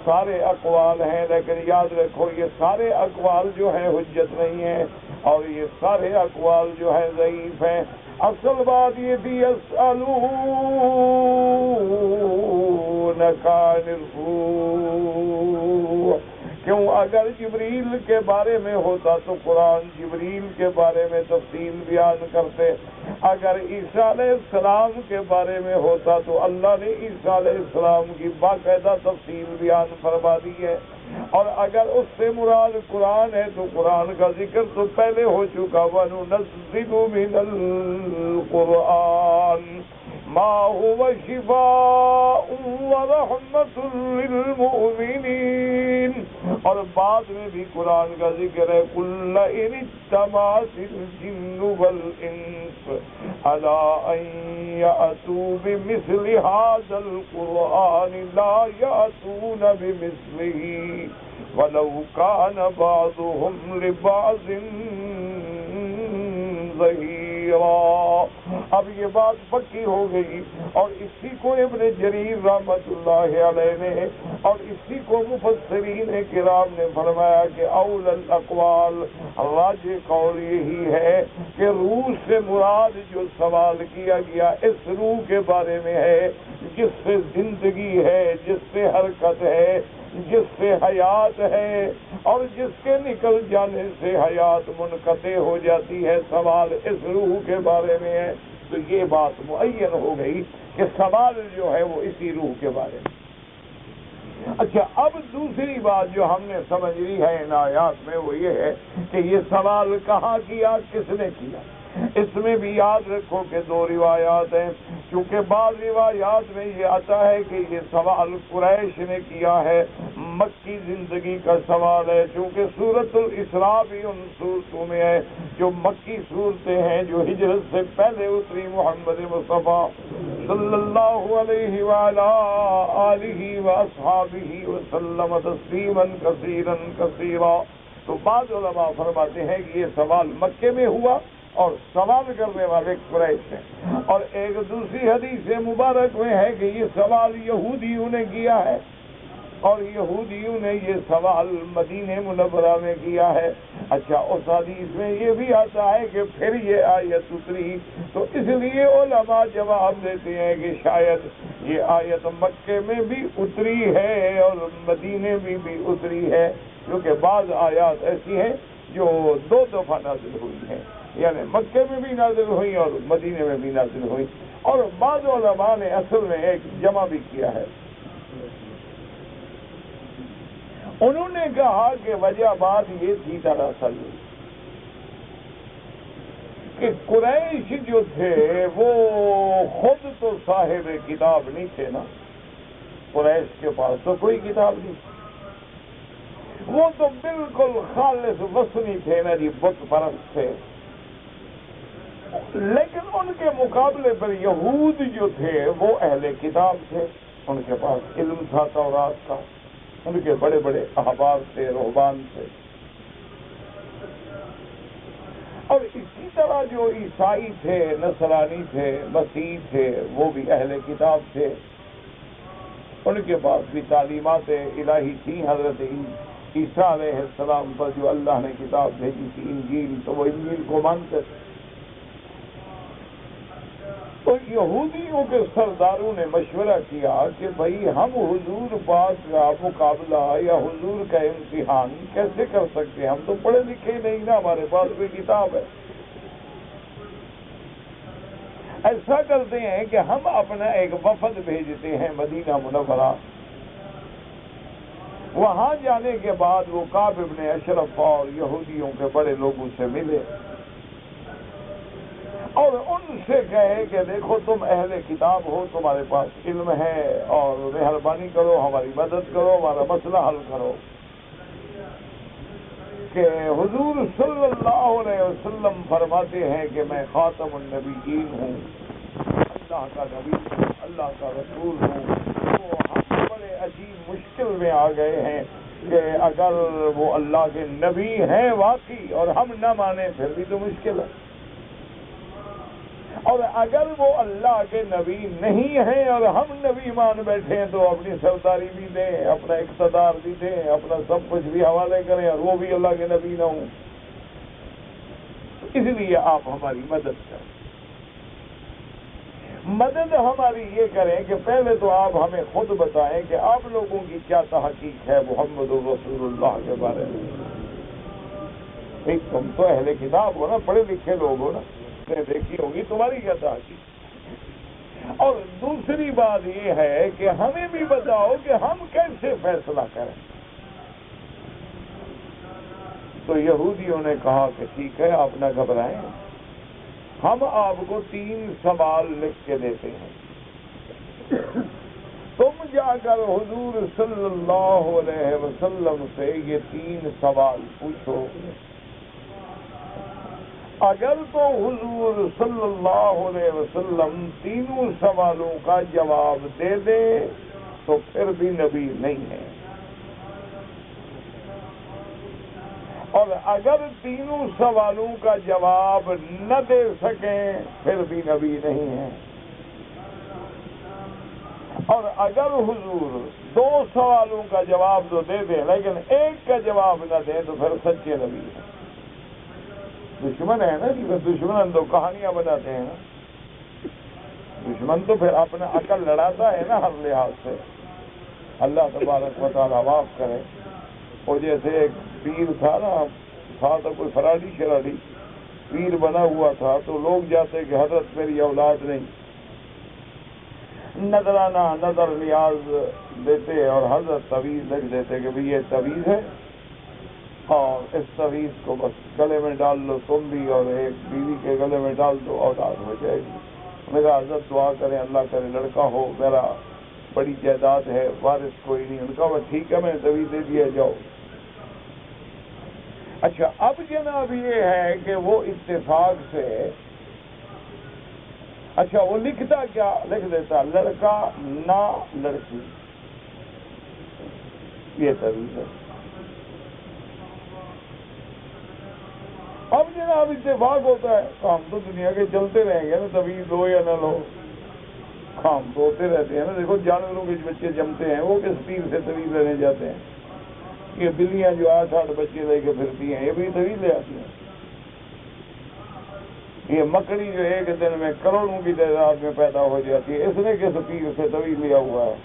سارے اقوال ہیں، لیکن یاد رکھو یہ سارے اقوال جو ہیں حجت نہیں ہیں، اور یہ سارے اقوال جو ہیں ضعیف ہیں۔ اصل بات یہ تھی یسألونک عن الروح، کیوں اگر جبریل کے بارے میں ہوتا تو قرآن جبریل کے بارے میں تفصیل بیان کرتے، اگر عیسیٰ علیہ السلام کے بارے میں ہوتا تو اللہ نے عیسیٰ علیہ السلام کی باقاعدہ تفصیل بیان فرما دی ہے، اور اگر اس سے مراد قرآن ہے تو قرآن کا ذکر تو پہلے ہو چکا، وَنُنَزِّلُ مِنَ الْقُرْآنِ مَا هُوَ شِفَاءٌ وَرَحْمَةٌ لِّلْمُؤْمِنِينَ، اور بعد میں بھی قرآن کا ذکر ہے قُلْ إِنِ اجْتَمَعَتِ الْجِنُّ وَالْإِنسُ عَلَىٰ أَن يَأْتُوا بِمِثْلِ هَٰذَا الْقُرْآنِ لَا يَأْتُونَ بِمِثْلِهِ وَلَوْ كَانَ بَعْضُهُمْ لِبَعْضٍ ظَهِيرًا۔ اب یہ بات پکی ہو گئی، اور اسی کو ابن جریر رحمت اللہ علیہ نے اور اسی کو مفسرین کرام نے فرمایا کہ اول الاقوال، راجح قول یہی ہے کہ روح سے مراد جو سوال کیا گیا اس روح کے بارے میں ہے جس سے زندگی ہے، جس سے حرکت ہے، جس سے حیات ہے، اور جس کے نکل جانے سے حیات منقطع ہو جاتی ہے، سوال اس روح کے بارے میں ہے۔ تو یہ بات معین ہو گئی کہ سوال جو ہے وہ اسی روح کے بارے میں۔ اچھا، اب دوسری بات جو ہم نے سمجھ لی ہے ان آیات میں وہ یہ ہے کہ یہ سوال کہاں کیا، کس نے کیا۔ اس میں بھی یاد رکھو کہ دو روایات ہیں، کیونکہ بعض روایات میں یہ آتا ہے کہ یہ سوال قریش نے کیا ہے، مکی زندگی کا سوال ہے، چونکہ سورۃ الاسراء بھی ان صورتوں میں ہے جو مکی صورتیں ہیں جو ہجرت سے پہلے اتری محمد مصطفیٰ صلی اللہ علیہ وعلا آلہ واصحابہ وسلم تسلیما کثیرا کثیرا۔ تو بعض علماء فرماتے ہیں کہ یہ سوال مکے میں ہوا اور سوال کرنے والے قریش ہیں، اور ایک دوسری حدیث مبارک میں ہے کہ یہ سوال یہودیوں نے کیا ہے، اور یہودیوں نے یہ سوال مدینہ منورہ میں کیا ہے۔ اچھا، اس حدیث میں یہ بھی آتا ہے کہ پھر یہ آیت اتری، تو اس لیے علماء جواب دیتے ہیں کہ شاید یہ آیت مکے میں بھی اتری ہے اور مدینے میں بھی اتری ہے، کیونکہ بعض آیات ایسی ہیں جو دو دفعہ نازل ہوئی ہیں، یعنی مکے میں بھی نازل ہوئی اور مدینے میں بھی نازل ہوئی، اور بعض علماء نے اصل میں ایک جمع بھی کیا ہے۔ انہوں نے کہا کہ وجہ بات یہ تھی دراصل کہ قریش جو تھے وہ خود تو صاحب کتاب نہیں تھے نا، قریش کے پاس تو کوئی کتاب نہیں، وہ تو بالکل خالص وثنی تھے نا جی، بت پرست تھے، لیکن ان کے مقابلے پر یہود جو تھے وہ اہل کتاب تھے، ان کے پاس علم تھا تورات کا، ان کے بڑے بڑے احبار تھے، رہبان تھے۔ اور اسی طرح جو عیسائی تھے، نصرانی تھے، مسیح تھے، وہ بھی اہل کتاب تھے، ان کے پاس بھی تعلیمات الہی تھیں۔ حضرت عیسیٰ علیہ السلام پر جو اللہ نے کتاب بھیجی تھی انجیل، تو وہ انجیل کو مانتے تھے۔ تو یہودیوں کے سرداروں نے مشورہ کیا کہ بھئی ہم حضور پاک کا مقابلہ یا حضور کا امتحان کیسے کر سکتے ہیں؟ ہم تو پڑھے لکھے نہیں نا، ہمارے پاس کوئی کتاب ہے۔ ایسا کرتے ہیں کہ ہم اپنا ایک وفد بھیجتے ہیں مدینہ منورہ، وہاں جانے کے بعد وہ کعب ابن اشرف اور یہودیوں کے بڑے لوگوں سے ملے اور ان سے کہے کہ دیکھو تم اہل کتاب ہو، تمہارے پاس علم ہے، اور مہربانی کرو ہماری مدد کرو، ہمارا مسئلہ حل کرو۔ کہ حضور صلی اللہ علیہ وسلم فرماتے ہیں کہ میں خاتم النبیین ہوں، اللہ کا نبی ہوں، اللہ کا رسول ہوں۔ تو ہم بڑے عجیب مشکل میں آ گئے ہیں کہ اگر وہ اللہ کے نبی ہیں واقعی اور ہم نہ مانیں پھر بھی تو مشکل ہے، اور اگر وہ اللہ کے نبی نہیں ہیں اور ہم نبی مان بیٹھے ہیں تو اپنی سرداری بھی دیں، اپنا اقتدار بھی دیں، اپنا سب کچھ بھی حوالے کریں اور وہ بھی اللہ کے نبی نہ ہوں۔ اس لیے آپ ہماری مدد کریں۔ مدد ہماری یہ کریں کہ پہلے تو آپ ہمیں خود بتائیں کہ آپ لوگوں کی کیا تحقیق ہے محمد رسول اللہ کے بارے میں۔ تم تو اہل کتاب ہو نا، پڑھے لکھے لوگ ہو نا، نے دیکھی ہوگی تمہاری کیا تحقیق۔ اور دوسری بات یہ ہے کہ ہمیں بھی بتاؤ کہ ہم کیسے فیصلہ کریں۔ تو یہودیوں نے کہا کہ ٹھیک ہے، آپ نہ گھبرائیں، ہم آپ کو 3 سوال لکھ کے دیتے ہیں، تم جا کر حضور صلی اللہ علیہ وسلم سے یہ 3 سوال پوچھو۔ اگر تو حضور صلی اللہ علیہ وسلم تینوں سوالوں کا جواب دے دیں تو پھر بھی نبی نہیں ہے، اور اگر تینوں سوالوں کا جواب نہ دے سکیں پھر بھی نبی نہیں ہے، اور اگر حضور 2 سوالوں کا جواب تو دے دیں لیکن ایک کا جواب نہ دیں تو پھر سچے نبی ہیں۔ دشمن ہے نا کہ دشمن تو کہانیاں بناتے ہیں نا، دشمن تو پھر اپنا عقل لڑاتا ہے نا ہر لحاظ سے۔ اللہ تبارک و تعالیٰ معاف کرے۔ وہ جیسے ایک پیر تھا نا، تھا تو کوئی فراڈی شراڈی پیر بنا ہوا تھا، تو لوگ جاتے کہ حضرت میری اولاد نہیں، نذرانہ نظر نیاز دیتے اور حضرت تعویذ لکھ دیتے کہ بھی یہ تعویذ ہے اور اس تعویذ کو بس گلے میں ڈال لو تم بھی اور ایک بیوی کے گلے میں ڈال دو، اولاد ہو جائے گی۔ میرا حضرت دعا کریں اللہ کرے لڑکا ہو، میرا بڑی جائیداد ہے، وارث کوئی نہیں۔ ان کا وہ ٹھیک ہے، میں نے تعویذ دے دیا، جاؤ۔ اچھا اب جناب یہ ہے کہ وہ اتفاق سے، اچھا وہ لکھتا کیا؟ لکھ دیتا لڑکا نہ لڑکی، یہ تعویذ ہے۔ اب جناب اتفاق ہوتا ہے تو ہم تو دنیا کے چلتے رہیں گے نا، تعویذ لو یا نہ لو، ہم تو ہوتے رہتے ہیں نا۔ دیکھو جانوروں کے بچے جمتے ہیں، وہ کس پیر سے تعویذ لینے جاتے ہیں؟ یہ بلیاں جو 8 بچے لے کے پھرتی ہیں، یہ بھی تعویذ لے آتی ہیں۔ یہ مکڑی جو ایک دن میں کروڑوں کی تعداد میں پیدا ہو جاتی ہے، اس نے کس پیر سے تعویذ لیا ہوا ہے؟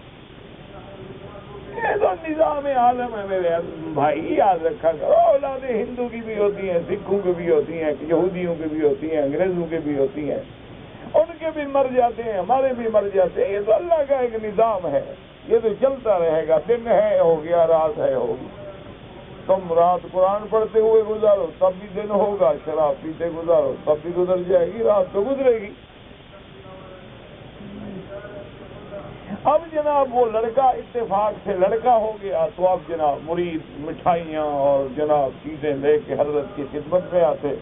یہ تو نظام عالم ہے میرے بھائی، یاد رکھا کرو۔ اولادیں ہندو کی بھی ہوتی ہیں، سکھوں کی بھی ہوتی ہیں، یہودیوں کی بھی ہوتی ہیں، انگریزوں کی بھی ہوتی ہیں، ان کے بھی مر جاتے ہیں، ہمارے بھی مر جاتے ہیں۔ یہ تو اللہ کا ایک نظام ہے، یہ تو چلتا رہے گا۔ دن ہے ہو گیا، رات ہے ہوگی۔ تم رات قرآن پڑھتے ہوئے گزارو تب بھی دن ہوگا، شراب پیتے گزارو تب بھی گزر جائے گی، رات تو گزرے گی۔ اب جناب وہ لڑکا اتفاق سے لڑکا ہو گیا تو اب جناب مرید مٹھائیاں اور جناب چیزیں لے کے حضرت کی خدمت میں آتے۔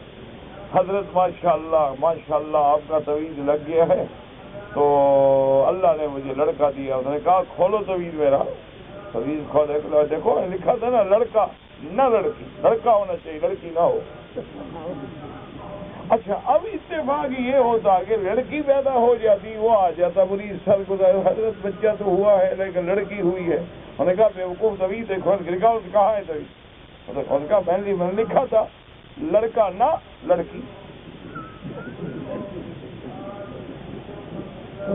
حضرت ماشاءاللہ آپ کا تویز لگ گیا ہے، تو اللہ نے مجھے لڑکا دیا۔ اس نے کہا کھولو تویز میرا، تویز کھولے، دیکھو لکھا تھا نا لڑکا نہ لڑکی، لڑکا ہونا چاہیے لڑکی نہ ہو۔ اچھا اب اتفاق یہ ہوتا کہ لڑکی پیدا ہو جاتی، وہ آ جاتا مریض سر گزار، حضرت بچہ تو ہوا ہے لیکن لڑکی ہوئی ہے۔ انہوں نے کہا بیوقوف تویز ہے کھول کے کہا کہاں ہے تویز؟ انہوں نے کہا میں نے لکھا تھا لڑکا نہ لڑکی،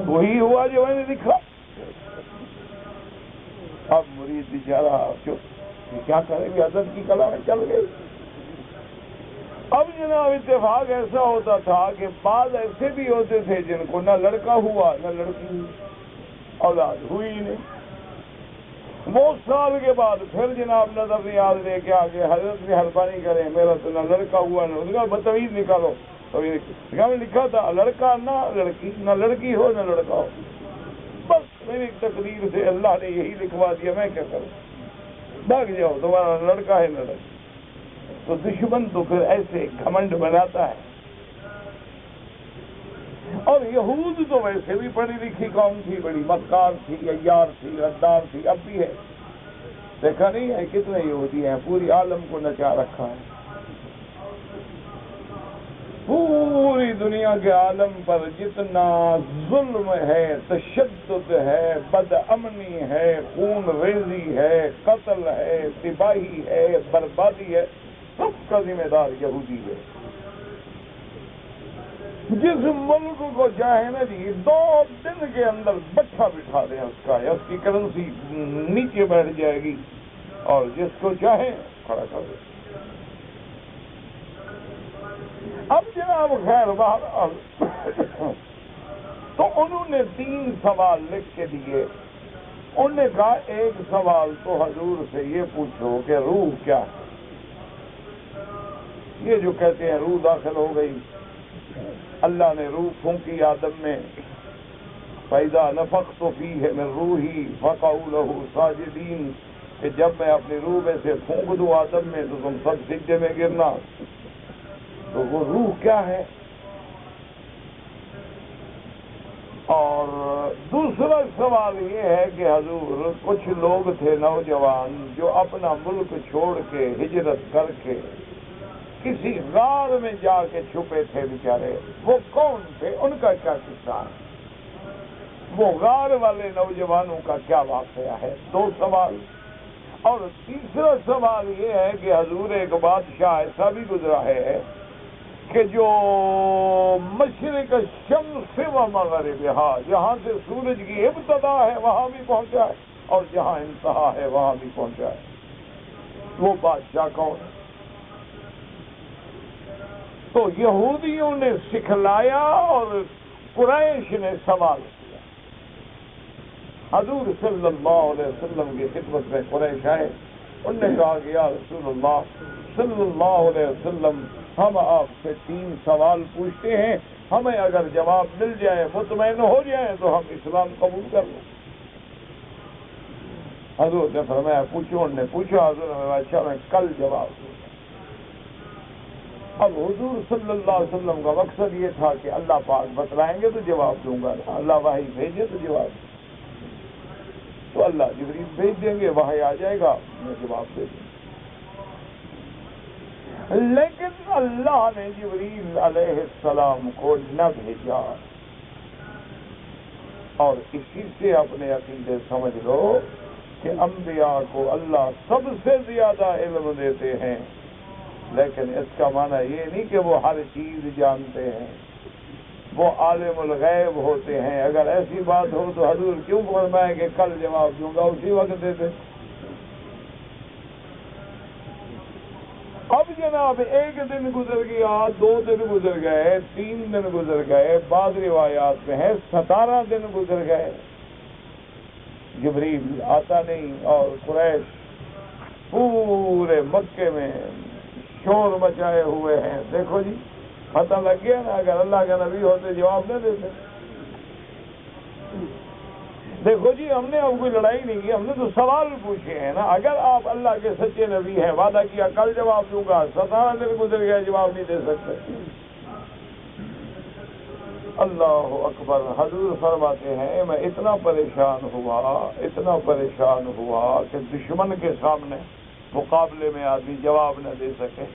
وہی ہوا جو میں نے لکھا۔ اب مریض بیچارہ کیا کرے گی، حضرت کی کلا میں چل گئی۔ اب جناب اتفاق ایسا ہوتا تھا کہ بعض ایسے بھی ہوتے تھے جن کو نہ لڑکا ہوا نہ لڑکی ہوئی، اولاد ہوئی نہیں۔ بہت سال کے بعد پھر جناب نظر نیاز لے کے آگے حضرت نے مہربانی کرے میرا تو نہ لڑکا ہوا نہ بتویز نکالو۔ میں لکھا تھا لڑکا نہ لڑکی، نہ لڑکی ہو نہ لڑکا ہو، بس میری تقدیر سے اللہ نے یہی لکھوا دیا، میں کیا کروں، بھاگ جاؤ تمہارا لڑکا ہے نہ لڑکی۔ تو دشمن تو پھر ایسے گھمنڈ بناتا ہے۔ اور یہود تو ویسے بھی پڑھی لکھی قوم تھی، بڑی مکار تھی، عیار تھی، غدار تھی، اب بھی ہے، دیکھا نہیں ہے کتنے یہودی ہیں، پوری عالم کو نچا رکھا ہے، پوری دنیا کے عالم پر جتنا ظلم ہے، تشدد ہے، بد امنی ہے، خون ریزی ہے، قتل ہے، تباہی ہے، بربادی ہے، سب کا ذمہ دار یہودی ہے۔ جس ملک کو چاہے نا جی 2 دن کے اندر بٹھا بٹھا دیں اس کا، یا اس کی کرنسی نیچے بیٹھ جائے گی، اور جس کو چاہے کھڑا کر دیں۔ اب جناب خیر بہرحال تو انہوں نے 3 سوال لکھ کے دیے۔ انہوں نے کہا ایک سوال تو حضور سے یہ پوچھو کہ روح کیا ہے؟ یہ جو کہتے ہیں روح داخل ہو گئی، اللہ نے روح پھونکی آدم میں، فَإِذَا نَفَخْتُ فِيهِ مِن رُوحِي فَقَعُوا لَهُ سَاجِدِينَ، کہ جب میں اپنی روح میں سے پھونک دوں آدم میں تو تم سب سجدے میں گرنا۔ تو وہ روح کیا ہے؟ اور دوسرا سوال یہ ہے کہ حضور کچھ لوگ تھے نوجوان جو اپنا ملک چھوڑ کے ہجرت کر کے کسی غار میں جا کے چھپے تھے بیچارے، وہ کون تھے، ان کا کیا قصہ ہے، وہ غار والے نوجوانوں کا کیا واقعہ ہے؟ 2 سوال۔ اور تیسرا سوال یہ ہے کہ حضور ایک بادشاہ ایسا بھی گزرا ہے کہ جو مشرق الشمس و مغربہا، جہاں سے سورج کی ابتدا ہے وہاں بھی پہنچا ہے، اور جہاں انتہا ہے وہاں بھی پہنچا ہے۔ وہ بادشاہ کون ہے؟ تو یہودیوں نے سکھلایا اور قریش نے سوال کیا۔ حضور صلی اللہ علیہ وسلم کی خدمت میں قریش آئے، انہوں نے کہا کہ یا رسول اللہ صلی اللہ علیہ وسلم، ہم آپ سے 3 سوال پوچھتے ہیں، ہمیں اگر جواب مل جائے، مطمئن ہو جائیں تو ہم اسلام قبول کر لیں۔ حضور نے فرمایا پوچھو۔ انہوں نے پوچھا، حضور نے فرمایا اچھا میں کل جواب دوں۔ اب حضور صلی اللہ علیہ وسلم کا مقصد یہ تھا کہ اللہ پاک بتلائیں گے تو جواب دوں گا، اللہ وحی بھیجے تو جواب دوں گا، تو اللہ جبریل بھیج دیں گے، وحی آ جائے گا، میں جواب دے دوں گا۔ لیکن اللہ نے جبریل علیہ السلام کو نہ بھیجا، اور اسی سے اپنے عقیدے سمجھ لو کہ انبیاء کو اللہ سب سے زیادہ علم دیتے ہیں، لیکن اس کا معنی یہ نہیں کہ وہ ہر چیز جانتے ہیں، وہ عالم الغیب ہوتے ہیں۔ اگر ایسی بات ہو تو حضور کیوں فرمائے کہ کل جواب دوں گا، اسی وقت دیتے۔ اب جناب 1 دن گزر گیا، 2 دن گزر گئے، 3 دن گزر گئے، بعض روایات میں ہے 17 دن گزر گئے، جبریل آتا نہیں، اور قریش پورے مکے میں شور مچائے ہوئے ہیں۔ دیکھو جی پتہ لگ گیا نا، اگر اللہ کا نبی ہوتے جواب نہ دیتے۔ دیکھو جی ہم نے اب کوئی لڑائی نہیں کی، ہم نے تو سوال پوچھے ہیں نا۔ اگر آپ اللہ کے سچے نبی ہیں، وعدہ کیا کل جواب دوں گا، 17 دن گزر گئے جواب نہیں دے سکتے، اللہ اکبر. حضور فرماتے ہیں میں اتنا پریشان ہوا کہ دشمن کے سامنے مقابلے میں آدمی جواب نہ دے سکے.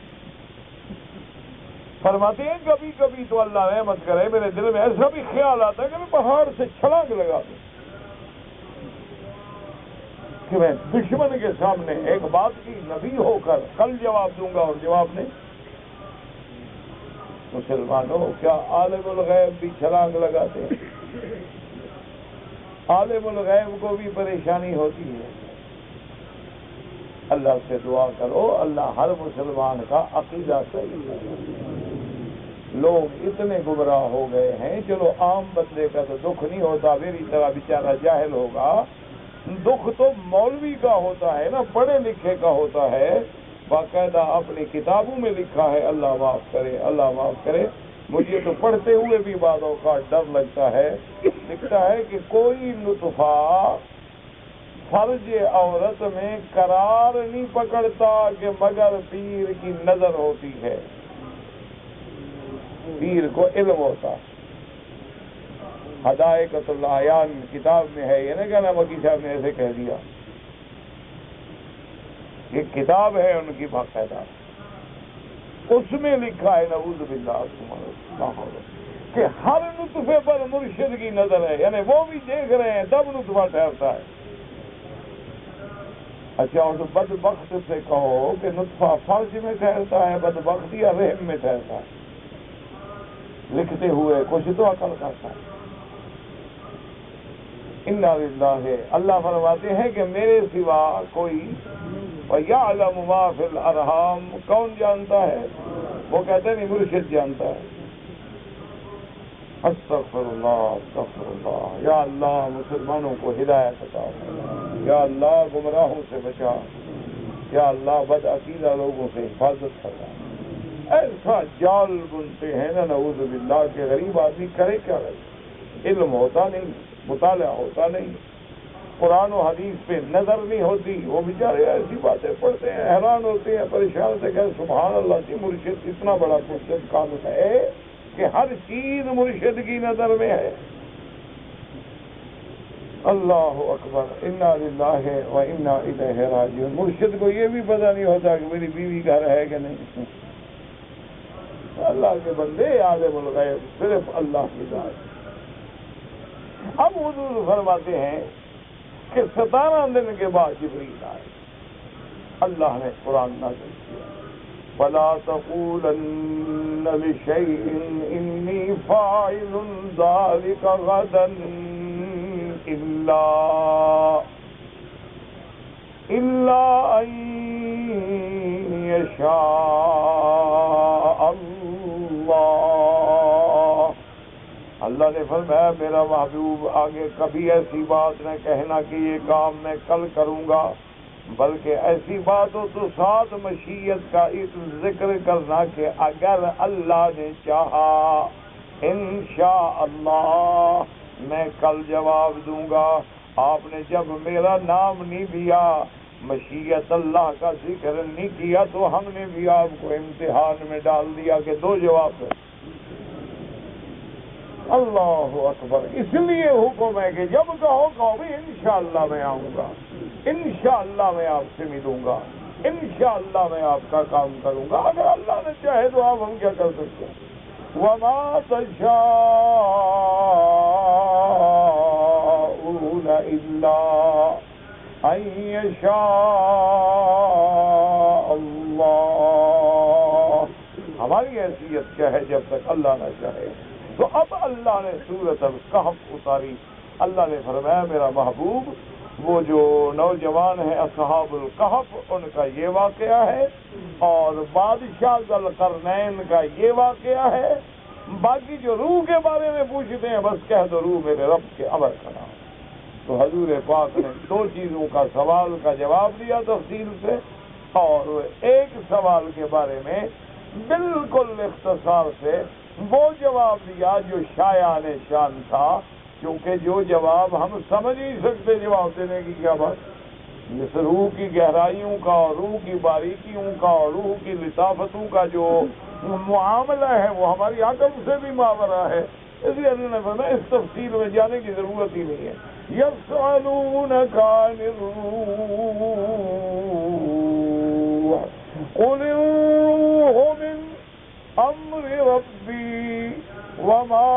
فرماتے ہیں کبھی کبھی تو اللہ رحمت کرے میرے دل میں ایسا بھی خیال آتا ہے کہ میں پہاڑ سے چھلانگ لگا دوں کہ میں دشمن کے سامنے ایک بات کی نبی ہو کر کل جواب دوں گا اور جواب نہیں. مسلمانوں کیا عالم الغیب بھی چھلانگ لگاتے ہیں؟ عالم الغیب کو بھی پریشانی ہوتی ہے. اللہ سے دعا کرو اللہ ہر مسلمان کا عقیدہ صحیح کرے. لوگ اتنے گمراہ ہو گئے ہیں. چلو عام بندے کا تو دکھ نہیں ہوتا، میری طرح بیچارہ جاہل ہوگا. دکھ تو مولوی کا ہوتا ہے نا، پڑھے لکھے کا ہوتا ہے. باقاعدہ اپنی کتابوں میں لکھا ہے اللہ معاف کرے اللہ معاف کرے. مجھے تو پڑھتے ہوئے بھی بعض اوقات ڈر لگتا ہے. لکھتا ہے کہ کوئی نطفہ فرج عورت میں قرار نہیں پکڑتا کہ مگر پیر کی نظر ہوتی ہے. پیر کو علم ہوتا. ہدایت العیان کتاب میں ہے، یہ نہیں کہنا وکیل صاحب نے ایسے کہہ دیا. یہ کتاب ہے ان کی باقاعدہ، اس میں لکھا ہے نعوذ باللہ کہ ہر نطفے پر مرشد کی نظر ہے. یعنی وہ بھی دیکھ رہے ہیں تب نطفہ ٹھہرتا ہے. اچھا اس بدبخت سے کہو کہ نطفہ فرج میں ٹھہرتا ہے بدبخت یا رحم میں ٹھہرتا ہے. لکھتے ہوئے کچھ تو عقل کرتا ہے. انا للہ. اللہ فرماتے ہیں کہ میرے سوا کوئی وَيَعْلَمُ مَا فِي الْأَرْحَامِ کون جانتا ہے؟ وہ کہتے ہیں نہیں مرشد جانتا ہے. استغفر اللہ. یا اللہ مسلمانوں کو ہدایت عطا فرما. یا اللہ گمراہوں سے بچا. یا اللہ بد عقیدہ لوگوں سے حفاظت فرما. ایسا جال بنتے ہیں نا نعوذ باللہ کہ غریب آدمی کرے کیا رہے. علم ہوتا نہیں، مطالعہ ہوتا نہیں، قرآن و حدیث پہ نظر نہیں ہوتی. وہ بیچارے ایسی باتیں پڑھتے ہیں حیران ہوتے ہیں پریشان سے کہ سبحان اللہ جی مرشد اتنا بڑا مرشد کام ہے کہ ہر چیز مرشد کی نظر میں ہے. اللہ اکبر. انا للہ و انا الیہ راجعون. مرشد کو یہ بھی پتہ نہیں ہوتا کہ میری بیوی گھر ہے کہ نہیں. اللہ کے بندے عالم الغیب صرف اللہ کی ذات. اب حضور فرماتے ہیں کہ 17 دن کے بعد جبریل آئے. اللہ نے قرآن نازل کیا وَلَا تَقُولَنَّ لِشَيْءٍ إِنِّي فَاعِلٌ ذَلِكَ غَدًا إِلَّا أَن يَشَاءَ اللہ نے فرمایا میرا محبوب آگے کبھی ایسی بات نہ کہنا کہ یہ کام میں کل کروں گا، بلکہ ایسی بات ہو تو ساتھ مشیت کا ذکر کرنا کہ اگر اللہ نے چاہا انشاءاللہ میں کل جواب دوں گا. آپ نے جب میرا نام نہیں لیا، مشیت اللہ کا ذکر نہیں کیا، تو ہم نے بھی آپ کو امتحان میں ڈال دیا کہ 2 جواب ہے. اللہ اکبر. اس لیے حکم ہے کہ جب کہو بھی انشاءاللہ میں آؤں گا، انشاءاللہ میں آپ سے ملوں گا، انشاءاللہ میں آپ کا کام کروں گا. اگر اللہ نے چاہے تو آپ ہم کیا کر سکتے ہیں. وَمَا تَشَاءُونَ إِلَّا أَن يَشَاءَ اللَّهُ. ہماری حیثیت کیا ہے جب تک اللہ نہ چاہے. تو اب اللہ نے سورۃ الکہف اتاری. اللہ نے فرمایا میرا محبوب وہ جو نوجوان ہیں اصحاب الکہف ان کا یہ واقعہ ہے، اور بادشاہ ذوالقرنین کا یہ واقعہ ہے. باقی جو روح کے بارے میں پوچھتے ہیں بس کہہ دو روح میرے رب کے امر کا نام. تو حضور پاک نے 2 چیزوں کا سوال کا جواب دیا تفصیل سے، اور ایک سوال کے بارے میں بالکل اختصار سے وہ جواب دیا جو شایان شان تھا، کیونکہ جو جواب ہم سمجھ نہیں سکتے جواب دینے کی کیا بات. اس روح کی گہرائیوں کا اور روح کی باریکیوں کا اور روح کی لطافتوں کا جو معاملہ ہے وہ ہماری عقل سے بھی ماورا ہے. اس لیے اللہ نے فرمایا اس تفصیل میں جانے کی ضرورت ہی نہیں ہے. یسألونک عن الروح قل الروح من امر ربی وما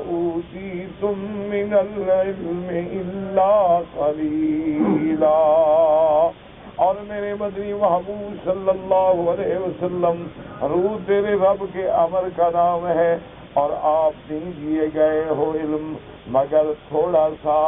اوتیتم من العلم الا قلیلا. اور میرے مدنی محبوب صلی اللہ علیہ وسلم، روح تیرے رب کے امر کا نام ہے، اور آپ نہیں دیے گئے ہو علم مگر تھوڑا سا.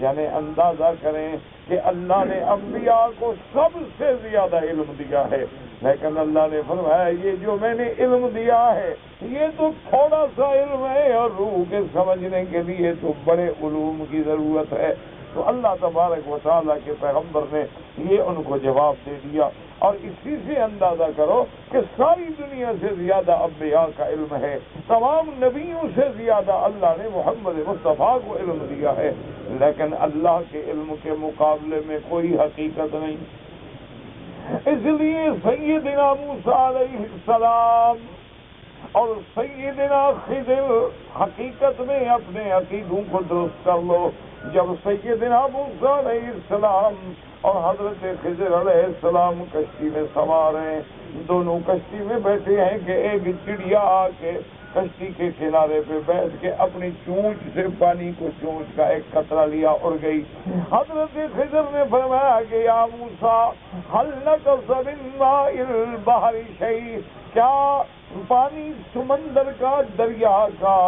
یعنی اندازہ کریں کہ اللہ نے انبیاء کو سب سے زیادہ علم دیا ہے، لیکن اللہ نے فرمایا یہ جو میں نے علم دیا ہے یہ تو تھوڑا سا علم ہے، اور روح کے سمجھنے کے لیے تو بڑے علوم کی ضرورت ہے. تو اللہ تبارک و تعالیٰ کے پیغمبر نے یہ ان کو جواب دے دیا. اور اسی سے اندازہ کرو کہ ساری دنیا سے زیادہ انبیاء کا علم ہے، تمام نبیوں سے زیادہ اللہ نے محمد مصطفیٰ کو علم دیا ہے، لیکن اللہ کے علم کے مقابلے میں کوئی حقیقت نہیں. اس لیے سیدنا موسیٰ علیہ السلام اور سیدنا خضر حقیقت میں اپنے عقیدوں کو درست کر لو. جب سیدنا موسیٰ علیہ السلام اور حضرت خضر علیہ السلام کشتی میں سوار ہیں، دونوں کشتی میں بیٹھے ہیں کہ ایک چڑیا آ کے کشتی کے کنارے پہ بیٹھ کے اپنی چونچ سے پانی کو چونچ کا ایک قطرہ لیا اور گئی. حضرت خضر نے فرمایا کہ یا موسیٰ هل نقص من ماء البحر شیء، کیا پانی سمندر کا دریا کا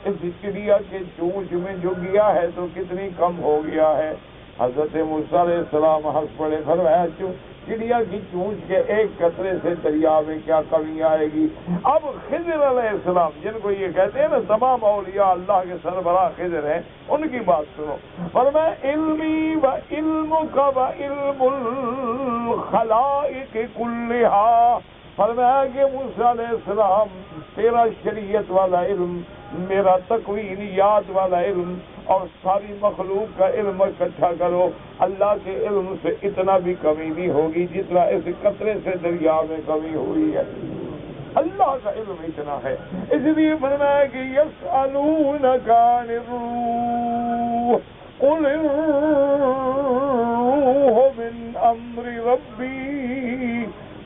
اس چڑیا کے چونچ میں جو گیا ہے تو کتنی کم ہو گیا ہے. حضرت موسیٰ علیہ السلام ہنس پڑے، فرمایا چڑیا کی چونچ کے ایک قطرے سے دریا میں کیا کمی آئے گی. اب خضر علیہ السلام جن کو یہ کہتے ہیں نا تمام اولیاء اللہ کے سربراہ خضر ہیں، ان کی بات سنو. فرمایا علمی و علمک و علم الخلائق کلھا. فرمایا کہ موسیٰ علیہ السلام تیرا شریعت والا علم، میرا تکوینیات والا علم اور ساری مخلوق کا علم اکٹھا کرو، اللہ کے علم سے اتنا بھی کمی نہیں ہوگی جتنا اس قطرے سے دریا میں کمی ہوئی ہے. اللہ کا علم اتنا ہے. اس لیے فرمایا کہ یسألونک عن الروح قل الروح من امر ربی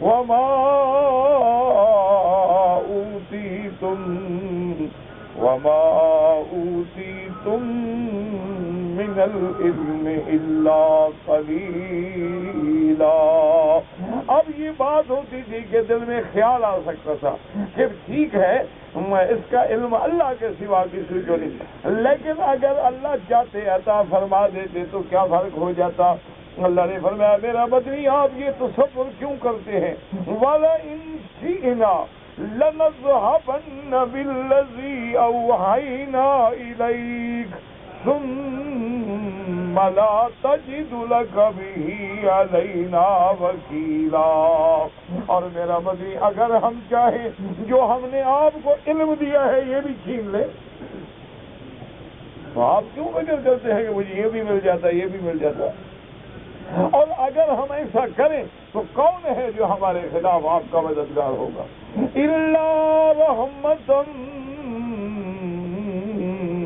وما اوتیتم من العلم الا قلیلا. اب یہ بات ہوتی تھی کہ دل میں خیال آ سکتا تھا کہ ٹھیک ہے اس کا علم اللہ کے سوا کسی کو نہیں، لیکن اگر اللہ چاہتے عطا فرما دیتے تو کیا فرق ہو جاتا. اللہ نے فرمایا میرا بدنی آپ یہ تصور کیوں کرتے ہیں، وَلَئِن شِئْنَا لَنَذْهَبَنَّ بِالَّذِي أَوْحَيْنَا إِلَيْكَ ثُمَّ لَا تَجِدُ لَكَ بِهِ عَلَيْنَا وَكِيلًا. اور میرا بدنی اگر ہم چاہیں جو ہم نے آپ کو علم دیا ہے یہ بھی چھین لیں تو آپ کیوں فکر کرتے ہیں کہ مجھے یہ بھی مل جاتا یہ بھی مل جاتا. اور اگر ہم ایسا کریں تو کون ہے جو ہمارے خلاف آپ کا مددگار ہوگا. الا رحمتا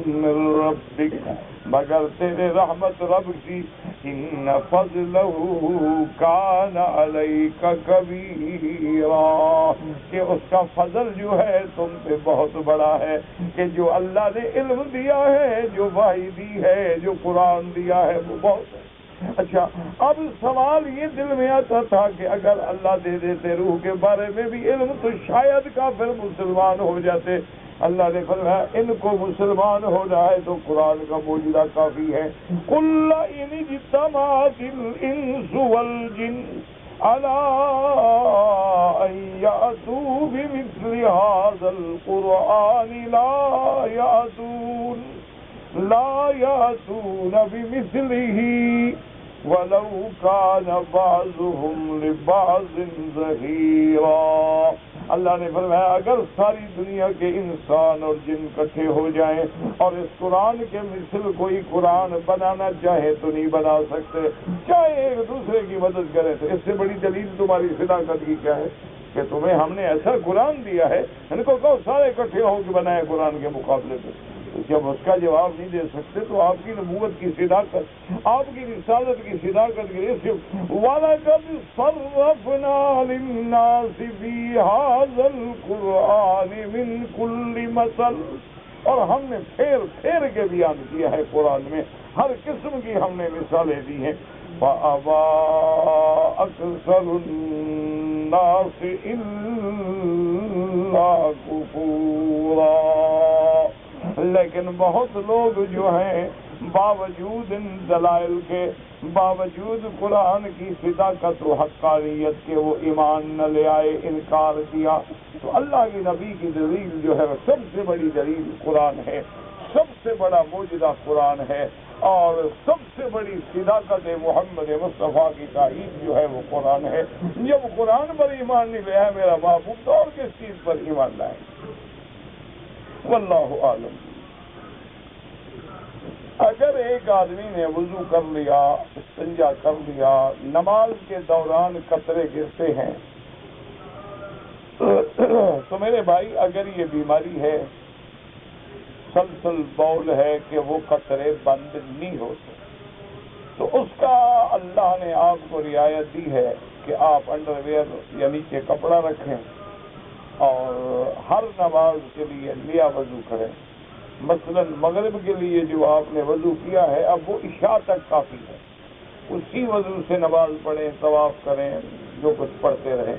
من ربک، مگر تیرے رحمت رب کی. ان فضلہ کان علیک کبیرا، کہ اس کا فضل جو ہے تم پہ بہت بڑا ہے، کہ جو اللہ نے علم دیا ہے، جو وحی دی ہے، جو قرآن دیا ہے وہ بہت ہے. اچھا اب سوال یہ دل میں آتا تھا کہ اگر اللہ دے دیتے روح کے بارے میں بھی علم تو شاید کافر مسلمان ہو جاتے. اللہ نے فرمایا ان کو مسلمان ہو جائے تو قرآن کا موجودہ کافی ہے. قل ان اجتمعت الانس والجن على ان يأتوا بمثل هذا القرآن لا يأتون بمثله ولو كان بعضهم لبعض ظهيرا. اللہ نے فرمایا اگر ساری دنیا کے انسان اور جن اکٹھے ہو جائیں اور اس قرآن کے مثل کوئی قرآن بنانا چاہے تو نہیں بنا سکتے، چاہے ایک دوسرے کی مدد کرے، تو اس سے بڑی دلیل تمہاری صداقت کی کیا ہے کہ تمہیں ہم نے ایسا قرآن دیا ہے، ان کو کہو سارے اکٹھے ہو کے بنائے قرآن کے مقابلے پہ۔ جب اس کا جواب نہیں دے سکتے تو آپ کی نبوت کی صداقت، آپ کی رسالت کی صداقت کے لیے صرف وَلَقَدْ صَرَّفْنَا لِلنَّاسِ فِي هَذَا الْقُرْآنِ مِنْ كُلِّ مَثَلٍ، اور ہم نے پھیر پھیر کے بیان کیا ہے قرآن میں، ہر قسم کی ہم نے مثالیں دی ہیں۔ فَأَبَىٰ أَكْثَرُ النَّاسِ إِلَّا كُفُورًا، لیکن بہت لوگ جو ہیں باوجود ان دلائل کے، باوجود قرآن کی صداقت و حقانیت کے وہ ایمان نہ لے آئے، انکار کیا۔ تو اللہ کے نبی کی دلیل جو ہے سب سے بڑی دلیل قرآن ہے، سب سے بڑا معجزہ قرآن ہے، اور سب سے بڑی صداقت محمد مصطفیٰ کی تائید جو ہے وہ قرآن ہے۔ جب قرآن پر ایمان نہیں لے آئے میرا محبوب تو اور کس چیز پر ایمان لائیں؟ واللہ عالم۔ اگر ایک آدمی نے وضو کر لیا، استنجا کر لیا، نماز کے دوران قطرے گرتے ہیں تو میرے بھائی اگر یہ بیماری ہے، سلسل بول ہے کہ وہ قطرے بند نہیں ہوتے، تو اس کا اللہ نے آپ کو رعایت دی ہے کہ آپ انڈر ویئر یا نیچے کپڑا رکھیں اور ہر نماز کے لیے لیا وضو کریں۔ مثلا مغرب کے لیے جو آپ نے وضو کیا ہے اب وہ عشاء تک کافی ہے، اسی وضو سے نماز پڑھیں، طواف کریں، جو کچھ پڑھتے رہیں۔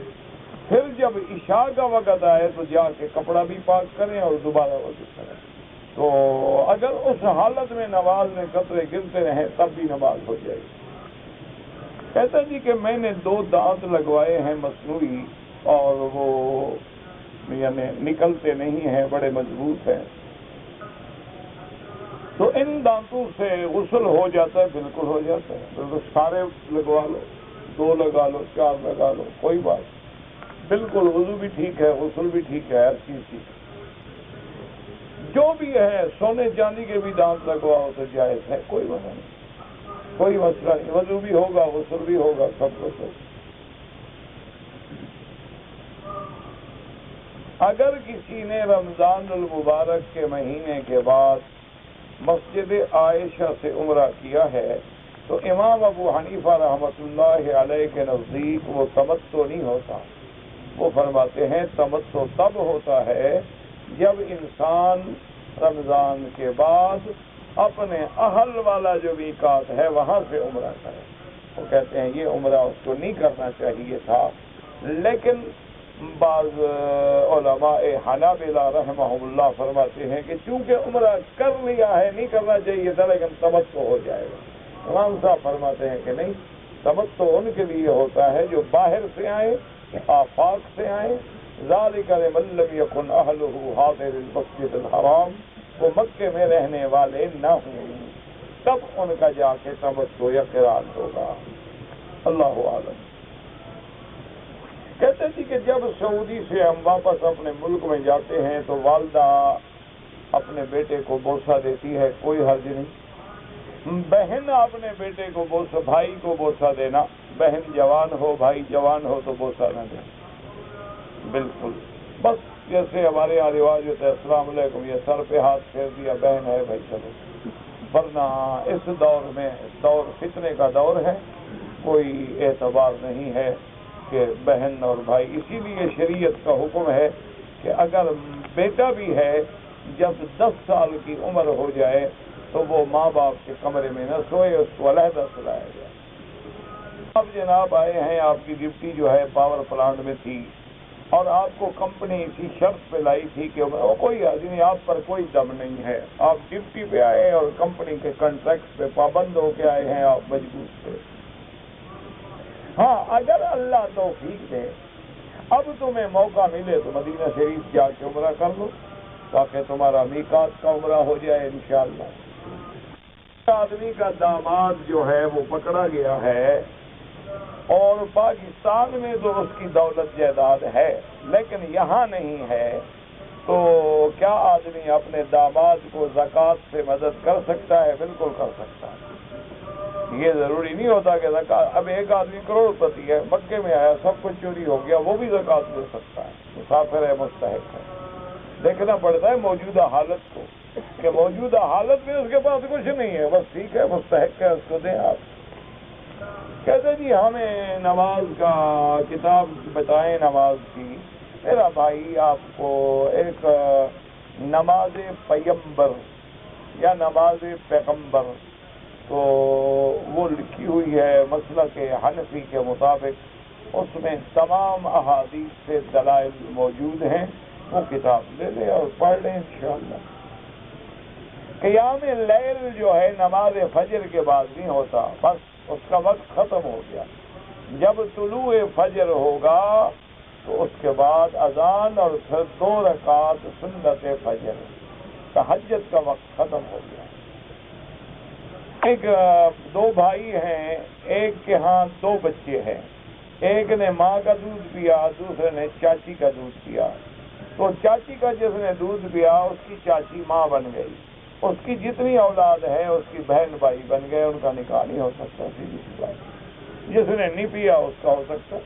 پھر جب عشاء کا وقت آئے تو جا کے کپڑا بھی پاک کریں اور دوبارہ وضو کریں۔ تو اگر اس حالت میں نماز میں قطرے گرتے رہیں تب بھی نماز ہو جائے گی۔ کہتا جی کہ میں نے 2 دانت لگوائے ہیں مصنوعی اور وہ یعنی نکلتے نہیں ہیں، بڑے مضبوط ہیں، تو ان دانتوں سے غسل ہو جاتا ہے؟ بالکل ہو جاتا ہے۔ تو سارے لگوا لو، 2 لگا لو، 4 لگا لو، کوئی بات، بالکل وضو بھی ٹھیک ہے، غسل بھی ٹھیک ہے، ہر چیز ٹھیک ہے۔ جو بھی ہے سونے چاندی کے بھی دانت لگواؤ تو جائز ہے، کوئی مسئلہ نہیں، کوئی مسئلہ نہیں، وضو بھی ہوگا، غسل بھی ہوگا، سب کچھ ہوگا۔ اگر کسی نے رمضان المبارک کے مہینے کے بعد مسجد عائشہ سے عمرہ کیا ہے تو امام ابو حنیفہ رحمۃ اللہ علیہ کے نزدیک وہ تمتع نہیں ہوتا۔ وہ فرماتے ہیں تمتع تب ہوتا ہے جب انسان رمضان کے بعد اپنے اہل والا جو میقات ہے وہاں سے عمرہ کرے۔ وہ کہتے ہیں یہ عمرہ اس کو نہیں کرنا چاہیے تھا، لیکن بعض علماء حنابلہ رحمہم اللہ فرماتے ہیں کہ چونکہ عمرہ کر لیا ہے نہیں کرنا چاہیے تھا لیکن تمتع ہو جائے گا۔ امام صاحب فرماتے ہیں کہ نہیں، تمتع ان کے لیے ہوتا ہے جو باہر سے آئے، آفاق سے آئے، ذالک لمن لم یکن اہلہ حاضر المسجد الحرام، وہ مکے میں رہنے والے نہ ہوں، تب ان کا جا کے تمتع یا قران ہوگا۔ اللہ عالم۔ کہتے تھے کہ جب سعودی سے ہم واپس اپنے ملک میں جاتے ہیں تو والدہ اپنے بیٹے کو بوسہ دیتی ہے، کوئی حرج نہیں۔ بہن اپنے بیٹے کو بوسہ، بھائی کو بوسہ دینا، بہن جوان ہو بھائی جوان ہو تو بوسہ نہ دیں، بالکل، بس جیسے ہمارے یہاں رواج ہوتا ہے السلام علیکم، یہ سر پہ ہاتھ پھیر دیا، بہن ہے بھائی چلو۔ ورنہ اس دور میں دور فتنے کا دور ہے، کوئی اعتبار نہیں ہے کہ بہن اور بھائی۔ اسی لیے شریعت کا حکم ہے کہ اگر بیٹا بھی ہے جب 10 سال کی عمر ہو جائے تو وہ ماں باپ کے کمرے میں نہ سوئے، اس کو علیحدہ سلایا جائے۔ اب جناب آئے ہیں، آپ کی ڈپٹی جو ہے پاور پلانٹ میں تھی اور آپ کو کمپنی اسی شرط پہ لائی تھی کہ کوئی آدمی آپ پر کوئی دم نہیں ہے، آپ ڈپٹی پہ آئے اور کمپنی کے کانٹریکٹ پہ پابند ہو کے آئے ہیں، آپ مجبور تھے۔ ہاں اگر اللہ توفیق دے اب تمہیں موقع ملے تو مدینہ شریف جا کے عمرہ کر لو تاکہ تمہارا میقات کا عمرہ ہو جائے انشاءاللہ۔ آدمی کا داماد جو ہے وہ پکڑا گیا ہے اور پاکستان میں تو اس کی دولت جائیداد ہے لیکن یہاں نہیں ہے، تو کیا آدمی اپنے داماد کو زکوٰۃ سے مدد کر سکتا ہے؟ بالکل کر سکتا ہے۔ یہ ضروری نہیں ہوتا کہ زکوٰۃ، اب ایک آدمی کروڑ پتی ہے، مکے میں آیا، سب کچھ چوری ہو گیا، وہ بھی زکوٰۃ دے سکتا ہے، مسافر ہے، مستحق ہے۔ دیکھنا پڑتا ہے موجودہ حالت کو کہ موجودہ حالت میں اس کے پاس کچھ نہیں ہے، بس ٹھیک ہے، مستحق ہے، اس کو دیں آپ۔ کہتے جی ہمیں نماز کا کتاب بتائیں نماز کی۔ میرا بھائی آپ کو ایک نماز پیمبر یا نماز پیغمبر، تو وہ لکھی ہوئی ہے مسلک حنفی کے مطابق، اس میں تمام احادیث سے دلائل موجود ہیں، وہ کتاب لے لیں اور پڑھ لیں انشاءاللہ۔ قیام لیل جو ہے نماز فجر کے بعد نہیں ہوتا، بس اس کا وقت ختم ہو گیا۔ جب طلوع فجر ہوگا تو اس کے بعد اذان اور پھر 2 رکعت سنت فجر، تہجد کا وقت ختم ہو گیا۔ ایک 2 بھائی ہیں، ایک کے ہاں 2 بچے ہیں، ایک نے ماں کا دودھ پیا، دوسرے نے چاچی کا دودھ پیا۔ تو چاچی کا جس نے دودھ پیا اس کی چاچی ماں بن گئی، اس کی جتنی اولاد ہے اس کی بہن بھائی بن گئے، ان کا نکاح نہیں ہو سکتا، سیدھی سی بات۔ جس نے نہیں پیا اس کا ہو سکتا۔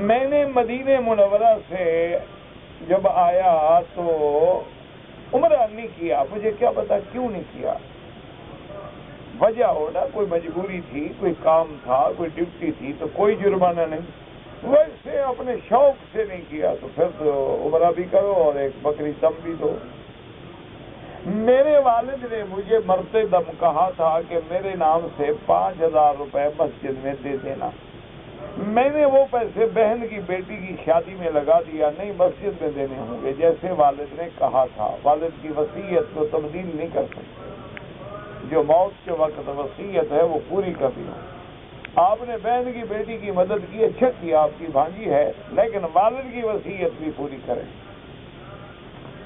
میں نے مدینہ منورہ سے جب آیا تو عمرہ نہیں کیا، مجھے کیا پتا کیوں نہیں کیا، وجہ ہونا کوئی مجبوری تھی، کوئی کام تھا، کوئی ڈیوٹی تھی، تو کوئی جرمانہ نہیں، ویسے اپنے شوق سے نہیں کیا، تو پھر تو عمرہ بھی کرو اور ایک بکری دم بھی دو۔ میرے والد نے مجھے مرتے دم کہا تھا کہ میرے نام سے 5000 روپے مسجد میں دے دینا۔ میں نے وہ پیسے بہن کی بیٹی کی شادی میں لگا دیا، نہیں مسجد میں دینے ہوں گے جیسے والد نے کہا تھا۔ والد کی وصیت کو تبدیل نہیں کر سکتے، جو موت کے وقت وصیت ہے وہ پوری کرنی ہو۔ آپ نے بہن کی بیٹی کی مدد کی، اچھا کیا، آپ کی بھانجی ہے، لیکن والد کی وصیت بھی پوری کریں۔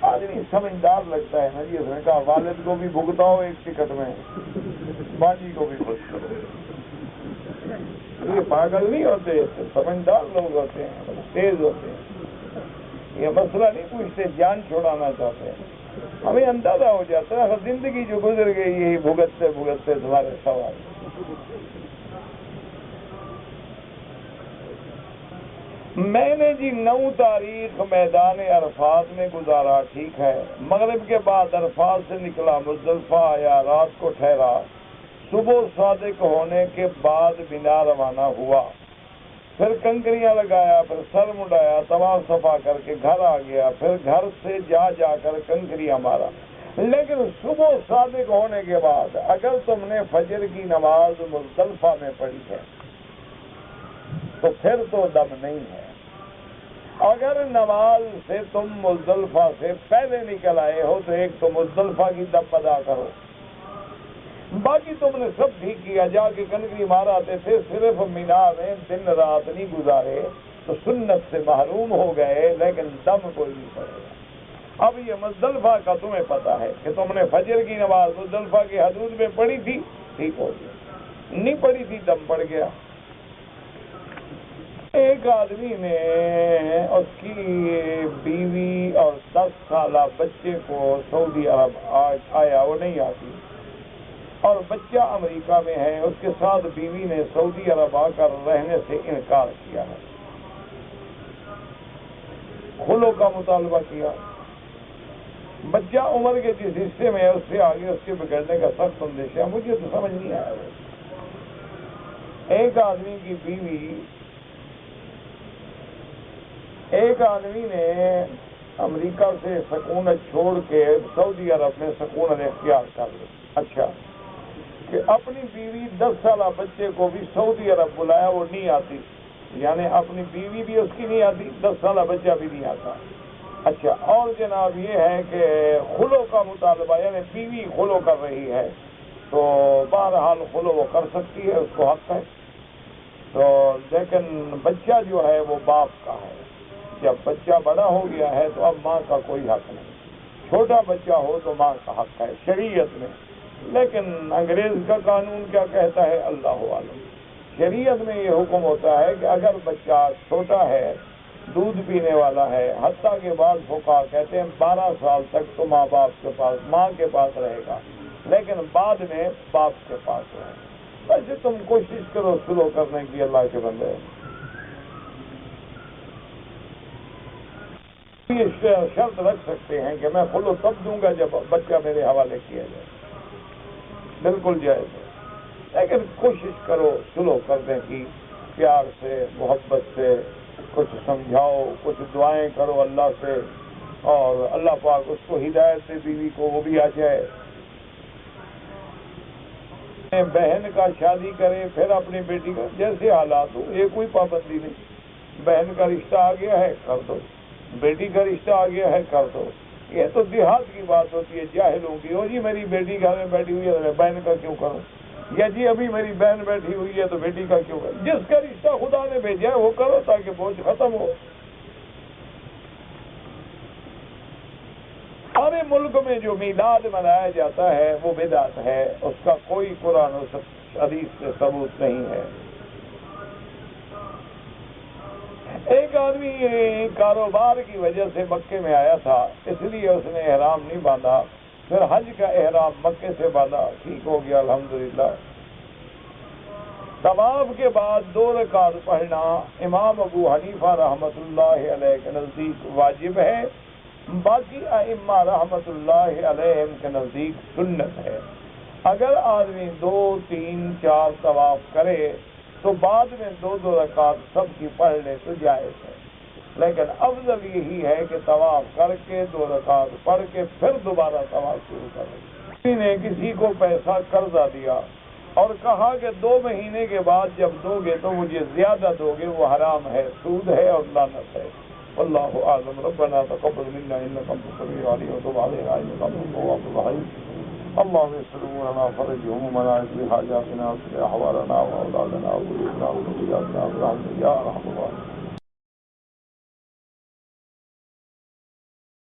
آدمی سمجھدار لگتا ہے نا جی، اس نے کہا والد کو بھی بھگتاؤ ایک ٹکٹ میں، بھانجی کو بھی خوش کرو۔ یہ پاگل نہیں ہوتے، سمجھدار لوگ ہوتے ہیں، تیز ہوتے ہیں، یہ مسئلہ نہیں پوچھتے، جان چھوڑانا چاہتے ہیں۔ ہمیں اندازہ ہو جاتا ہے زندگی جو گزر گئی یہی بھگتتے بھگتتے تمہارے سوال۔ میں نے جی 9 تاریخ میدان عرفات میں گزارا، ٹھیک ہے، مغرب کے بعد عرفات سے نکلا، مزدلفہ آیا، رات کو ٹھہرا، صبح صادق ہونے کے بعد مینا روانہ ہوا، پھر کنکریاں لگایا، پھر سر مڈایا، طواف صفا کر کے گھر آ گیا، پھر گھر سے جا کر کنکریاں مارا۔ لیکن صبح صادق ہونے کے بعد اگر تم نے فجر کی نماز مزدلفہ میں پڑھی ہے تو پھر تو دم نہیں ہے۔ اگر نماز سے تم مزدلفہ سے پہلے نکل آئے ہو تو ایک تو مزدلفہ کی دم ادا کرو، باقی تم نے سب ٹھیک کیا، جا کے کنکری ماراتے تھے، صرف مینا میں دن رات نہیں گزارے تو سنت سے محروم ہو گئے، لیکن دم کوئی نہیں پڑے گا۔ اب یہ مزدلفہ کا تمہیں پتا ہے کہ تم نے فجر کی نماز مزدلفہ کی حدود میں پڑھی تھی، ٹھیک ہو گیا، نہیں پڑھی تھی دم پڑ گیا۔ ایک آدمی نے اس کی بیوی اور 10 سالہ بچے کو سعودی عرب آیا، وہ نہیں آتی، اور بچہ امریکہ میں ہے، اس کے ساتھ بیوی نے سعودی عرب آ کر رہنے سے انکار کیا ہے، خلو کا مطالبہ کیا۔ بچہ عمر کے جس حصے میں ہے اس سے آگے اس کے بگڑنے کا سخت اندیشہ ہے، مجھے تو سمجھ نہیں آیا۔ ایک آدمی نے امریکہ سے سکونت چھوڑ کے سعودی عرب میں سکونت اختیار کر لی، اچھا، کہ اپنی بیوی 10 سالہ بچے کو بھی سعودی عرب بلایا، وہ نہیں آتی، یعنی اپنی بیوی بھی اس کی نہیں آتی، 10 سالہ بچہ بھی نہیں آتا، اچھا، اور جناب یہ ہے کہ خلو کا مطالبہ، یعنی بیوی خلو کر رہی ہے، تو بہرحال خلو وہ کر سکتی ہے، اس کو حق ہے، تو لیکن بچہ جو ہے وہ باپ کا ہے، جب بچہ بڑا ہو گیا ہے تو اب ماں کا کوئی حق نہیں، چھوٹا بچہ ہو تو ماں کا حق ہے شریعت میں، لیکن انگریز کا قانون کیا کہتا ہے اللہ عالم۔ شریعت میں یہ حکم ہوتا ہے کہ اگر بچہ چھوٹا ہے، دودھ پینے والا ہے، حتیٰ کے بعد فقہا کہتے ہیں 12 سال تک تو ماں باپ کے پاس، ماں کے پاس رہے گا، لیکن بعد میں باپ کے پاس رہے گا۔ ویسے تم کوشش کرو سلو کرنے کی، اللہ کے بندے۔ یہ شرط رکھ سکتے ہیں کہ میں خلو تب دوں گا جب بچہ میرے حوالے کیا جائے، بالکل جائز ہے، لیکن کوشش کرو سلو کرنے کی، پیار سے، محبت سے، کچھ سمجھاؤ، کچھ دعائیں کرو اللہ سے، اور اللہ پاک اس کو ہدایت دے، بیوی کو وہ بھی آ جائے۔ بہن کا شادی کرے پھر اپنی بیٹی کا، جیسے حالات ہو، یہ کوئی پابندی نہیں، بہن کا رشتہ آ گیا ہے کر دو، بیٹی کا رشتہ آ گیا ہے کر دو۔ یہ تو دیہات کی بات ہوتی ہے، جاہلوں کی، ہو جی میری بیٹی گھر میں بیٹھی ہوئی ہے بہن کا کیوں کروں، یا جی ابھی میری بہن بیٹھی ہوئی ہے تو بیٹی کا کیوں کروں؟ جس کا رشتہ خدا نے بھیجا ہے وہ کرو تاکہ بوجھ ختم ہو۔ ہمارے ملک میں جو میلاد منایا جاتا ہے وہ بدعت ہے، اس کا کوئی قرآن و حدیث سے ثبوت نہیں ہے۔ ایک آدمی کاروبار کی وجہ سے مکے میں آیا تھا، اس لیے اس نے احرام نہیں باندھا، پھر حج کا احرام مکے سے باندھا، ٹھیک ہو گیا الحمدللہ۔ طواف کے بعد 2 رکعت پڑھنا امام ابو حنیفہ رحمۃ اللہ علیہ کے نزدیک واجب ہے، باقی ائمہ رحمۃ اللہ علیہ کے نزدیک سنت ہے۔ اگر آدمی 2، 3، 4 طواف کرے تو بعد میں 2 رکعت سب کی پڑھ لے تو جائز ہے، لیکن افضل یہی ہے کہ طواف کر کے 2 رکعت پڑھ کے پھر دوبارہ طواف شروع کرے۔ کسی نے کسی کو پیسہ قرضہ دیا اور کہا کہ 2 مہینے کے بعد جب دو گے تو مجھے زیادہ دو گے، وہ حرام ہے، سود ہے اور لعنت ہے۔ واللہ اعلم۔ ربنا تقبل منا انك انت السميع العليم وتب علينا انك انت التواب الرحيم۔ اللهم يسر امورنا وفرج همومنا واقض حاجاتنا واصلح احوالنا واولادنا وذريتنا وذرياتنا برحمتك يا ارحم الراحمين۔